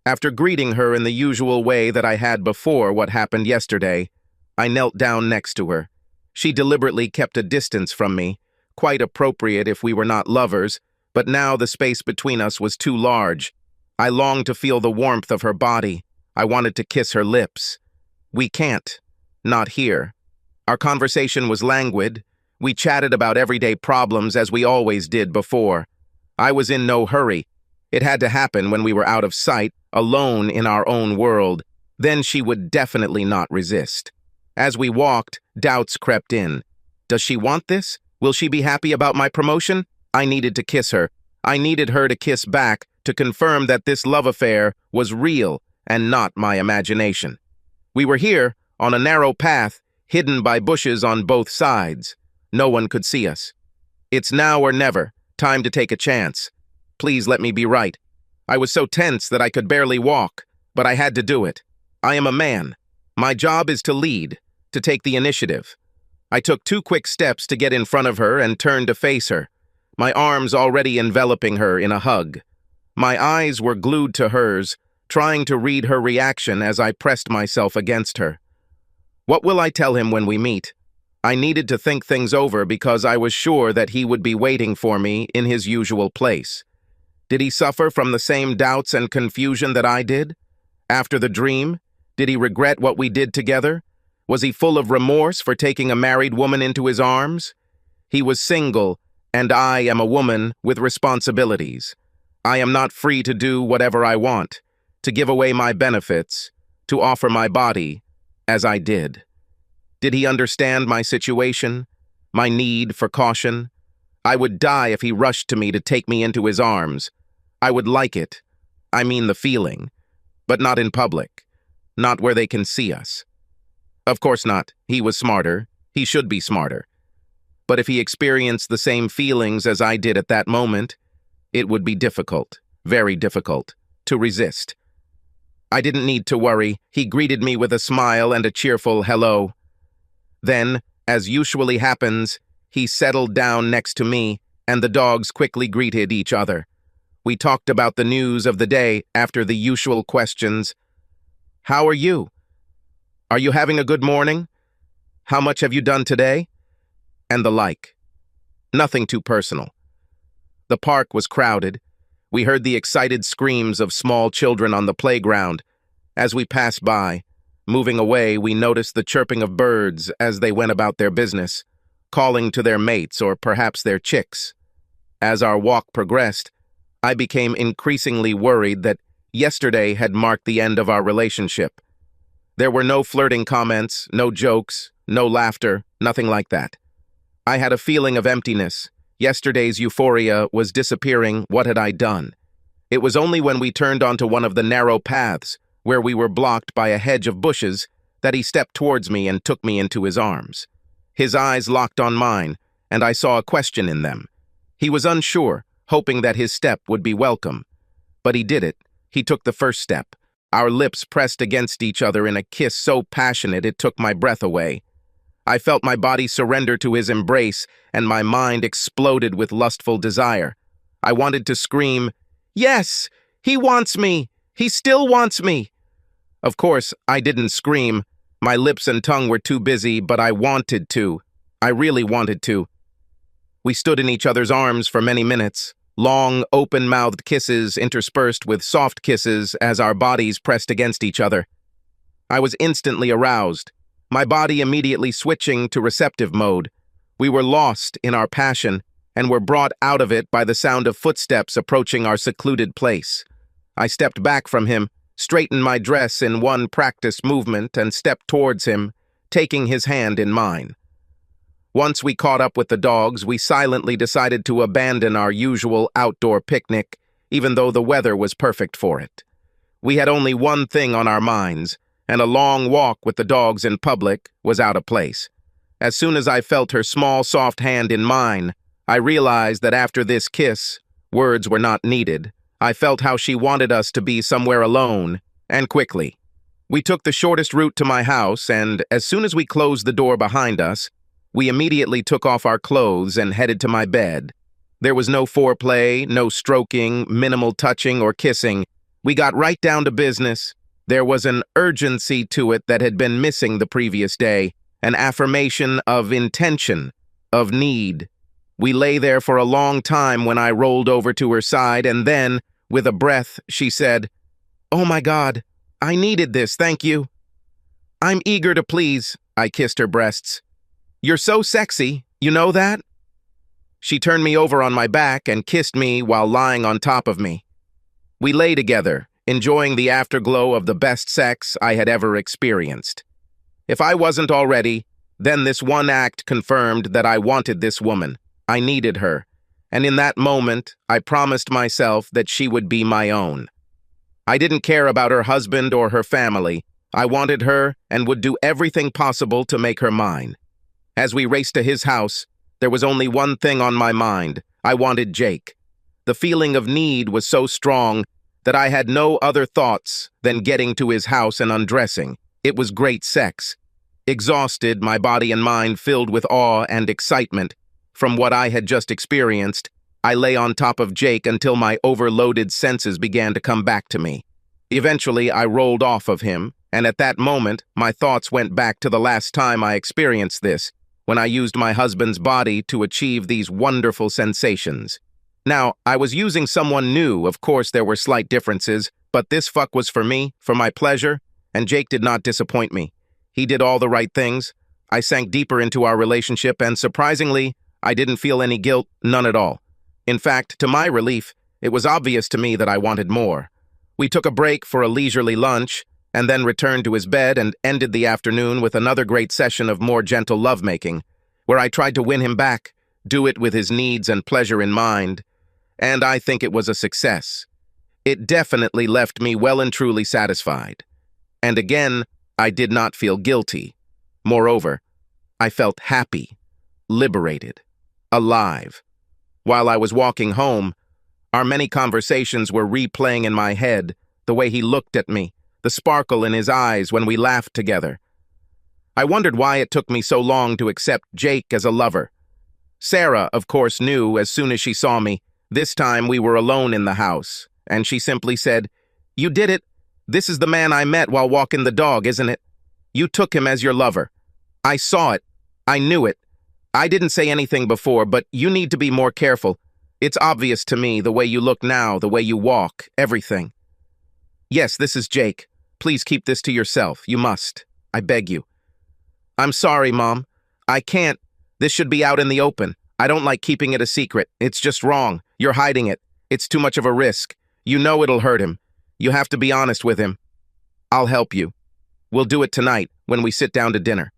After greeting her in the usual way that I had before what happened yesterday, I knelt down next to her. She deliberately kept a distance from me, quite appropriate if we were not lovers, but now the space between us was too large. I longed to feel the warmth of her body. I wanted to kiss her lips. We can't. Not here. Our conversation was languid. We chatted about everyday problems as we always did before. I was in no hurry. It had to happen when we were out of sight, alone in our own world. Then she would definitely not resist. As we walked, doubts crept in. Does she want this? Will she be happy about my promotion? I needed to kiss her. I needed her to kiss back to confirm that this love affair was real and not my imagination. We were here, on a narrow path, hidden by bushes on both sides. No one could see us. It's now or never. Time to take a chance. Please let me be right. I was so tense that I could barely walk, but I had to do it. I am a man. My job is to lead, to take the initiative. I took 2 quick steps to get in front of her and turned to face her, my arms already enveloping her in a hug. My eyes were glued to hers, trying to read her reaction as I pressed myself against her. What will I tell him when we meet? I needed to think things over because I was sure that he would be waiting for me in his usual place. Did he suffer from the same doubts and confusion that I did? After the dream, did he regret what we did together? Was he full of remorse for taking a married woman into his arms? He was single, and I am a woman with responsibilities. I am not free to do whatever I want, to give away my benefits, to offer my body, as I did. Did he understand my situation, my need for caution? I would die if he rushed to me to take me into his arms. I would like it. I mean the feeling. But not in public. Not where they can see us. Of course not. He was smarter. He should be smarter. But if he experienced the same feelings as I did at that moment, it would be difficult, very difficult, to resist. I didn't need to worry. He greeted me with a smile and a cheerful hello. Then, as usually happens, he settled down next to me, and the dogs quickly greeted each other. We talked about the news of the day after the usual questions. How are you? Are you having a good morning? How much have you done today? And the like. Nothing too personal. The park was crowded. We heard the excited screams of small children on the playground. As we passed by, moving away, we noticed the chirping of birds as they went about their business, calling to their mates or perhaps their chicks. As our walk progressed, I became increasingly worried that yesterday had marked the end of our relationship. There were no flirting comments, no jokes, no laughter, nothing like that. I had a feeling of emptiness. Yesterday's euphoria was disappearing. What had I done? It was only when we turned onto one of the narrow paths, where we were blocked by a hedge of bushes, that he stepped towards me and took me into his arms. His eyes locked on mine, and I saw a question in them. He was unsure, hoping that his step would be welcome. But he did it. He took the first step. Our lips pressed against each other in a kiss so passionate it took my breath away. I felt my body surrender to his embrace, and my mind exploded with lustful desire. I wanted to scream, "Yes! He wants me! He still wants me!" Of course, I didn't scream. My lips and tongue were too busy, but I wanted to. I really wanted to. We stood in each other's arms for many minutes, long, open-mouthed kisses interspersed with soft kisses as our bodies pressed against each other. I was instantly aroused, my body immediately switching to receptive mode. We were lost in our passion and were brought out of it by the sound of footsteps approaching our secluded place. I stepped back from him, straightened my dress in one practiced movement, and stepped towards him, taking his hand in mine. Once we caught up with the dogs, we silently decided to abandon our usual outdoor picnic, even though the weather was perfect for it. We had only one thing on our minds, and a long walk with the dogs in public was out of place. As soon as I felt her small, soft hand in mine, I realized that after this kiss, words were not needed. I felt how she wanted us to be somewhere alone, and quickly. We took the shortest route to my house, and as soon as we closed the door behind us, we immediately took off our clothes and headed to my bed. There was no foreplay, no stroking, minimal touching or kissing. We got right down to business. There was an urgency to it that had been missing the previous day, an affirmation of intention, of need. We lay there for a long time when I rolled over to her side, and then, with a breath, she said, "Oh my God, I needed this, thank you." "I'm eager to please," I kissed her breasts. "You're so sexy, you know that?" She turned me over on my back and kissed me while lying on top of me. We lay together, enjoying the afterglow of the best sex I had ever experienced. If I wasn't already, then this one act confirmed that I wanted this woman. I needed her, and in that moment, I promised myself that she would be my own. I didn't care about her husband or her family. I wanted her and would do everything possible to make her mine. As we raced to his house, there was only one thing on my mind. I wanted Jake. The feeling of need was so strong that I had no other thoughts than getting to his house and undressing. It was great sex. Exhausted, my body and mind filled with awe and excitement from what I had just experienced, I lay on top of Jake until my overloaded senses began to come back to me. Eventually, I rolled off of him, and at that moment, my thoughts went back to the last time I experienced this, when I used my husband's body to achieve these wonderful sensations. Now, I was using someone new. Of course, there were slight differences, but this fuck was for me, for my pleasure, and Jake did not disappoint me. He did all the right things. I sank deeper into our relationship, and surprisingly, I didn't feel any guilt, none at all. In fact, to my relief, it was obvious to me that I wanted more. We took a break for a leisurely lunch, and then returned to his bed and ended the afternoon with another great session of more gentle lovemaking, where I tried to win him back, do it with his needs and pleasure in mind, and I think it was a success. It definitely left me well and truly satisfied. And again, I did not feel guilty. Moreover, I felt happy. liberated, alive. While I was walking home, our many conversations were replaying in my head, the way he looked at me, the sparkle in his eyes when we laughed together. I wondered why it took me so long to accept Jake as a lover. Sarah, of course, knew as soon as she saw me. This time we were alone in the house, and she simply said, "You did it. This is the man I met while walking the dog, isn't it? You took him as your lover. I saw it. I knew it. I didn't say anything before, but you need to be more careful. It's obvious to me, the way you look now, the way you walk, everything." "Yes, this is Jake. Please keep this to yourself. You must. I beg you." "I'm sorry, Mom. I can't. This should be out in the open. I don't like keeping it a secret. It's just wrong. You're hiding it. It's too much of a risk. You know it'll hurt him. You have to be honest with him." "I'll help you. We'll do it tonight when we sit down to dinner."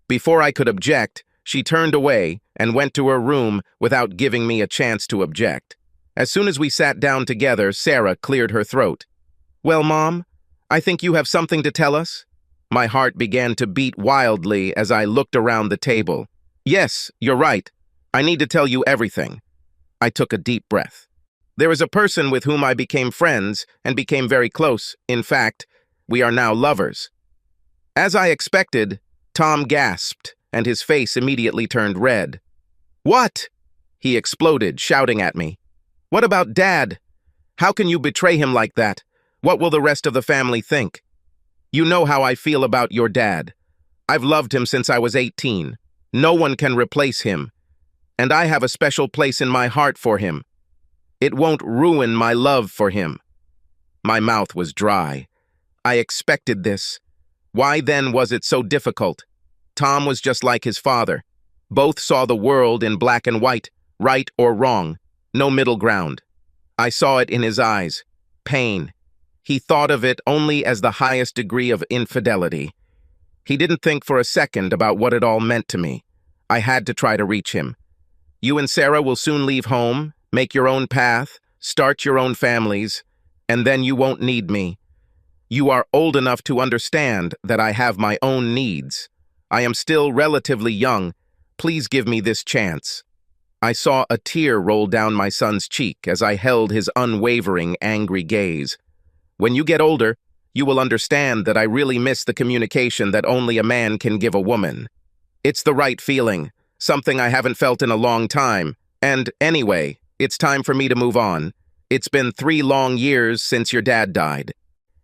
Before I could object, she turned away and went to her room without giving me a chance to object. As soon as we sat down together, Sarah cleared her throat. "Well, Mom, I think you have something to tell us?" My heart began to beat wildly as I looked around the table. "Yes, you're right. I need to tell you everything." I took a deep breath. "There is a person with whom I became friends and became very close. In fact, we are now lovers." As I expected, Tom gasped, and his face immediately turned red. "What?" he exploded, shouting at me. "What about Dad? How can you betray him like that? What will the rest of the family think? You know how I feel about your dad. I've loved him since I was 18. No one can replace him. And I have a special place in my heart for him. It won't ruin my love for him." My mouth was dry. I expected this. Why then was it so difficult? Tom was just like his father. Both saw the world in black and white, right or wrong, no middle ground. I saw it in his eyes. Pain. He thought of it only as the highest degree of infidelity. He didn't think for a second about what it all meant to me. I had to try to reach him. "You and Sarah will soon leave home, make your own path, start your own families, and then you won't need me. You are old enough to understand that I have my own needs. I am still relatively young. Please give me this chance." I saw a tear roll down my son's cheek as I held his unwavering, angry gaze. "When you get older, you will understand that I really miss the communication that only a man can give a woman. It's the right feeling, something I haven't felt in a long time. And anyway, it's time for me to move on. It's been 3 long years since your dad died.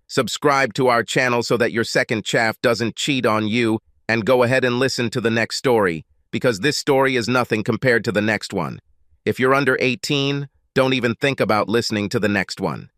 Subscribe to our channel so that your second chaff doesn't cheat on you, and go ahead and listen to the next story, because this story is nothing compared to the next one. If you're under 18, don't even think about listening to the next one.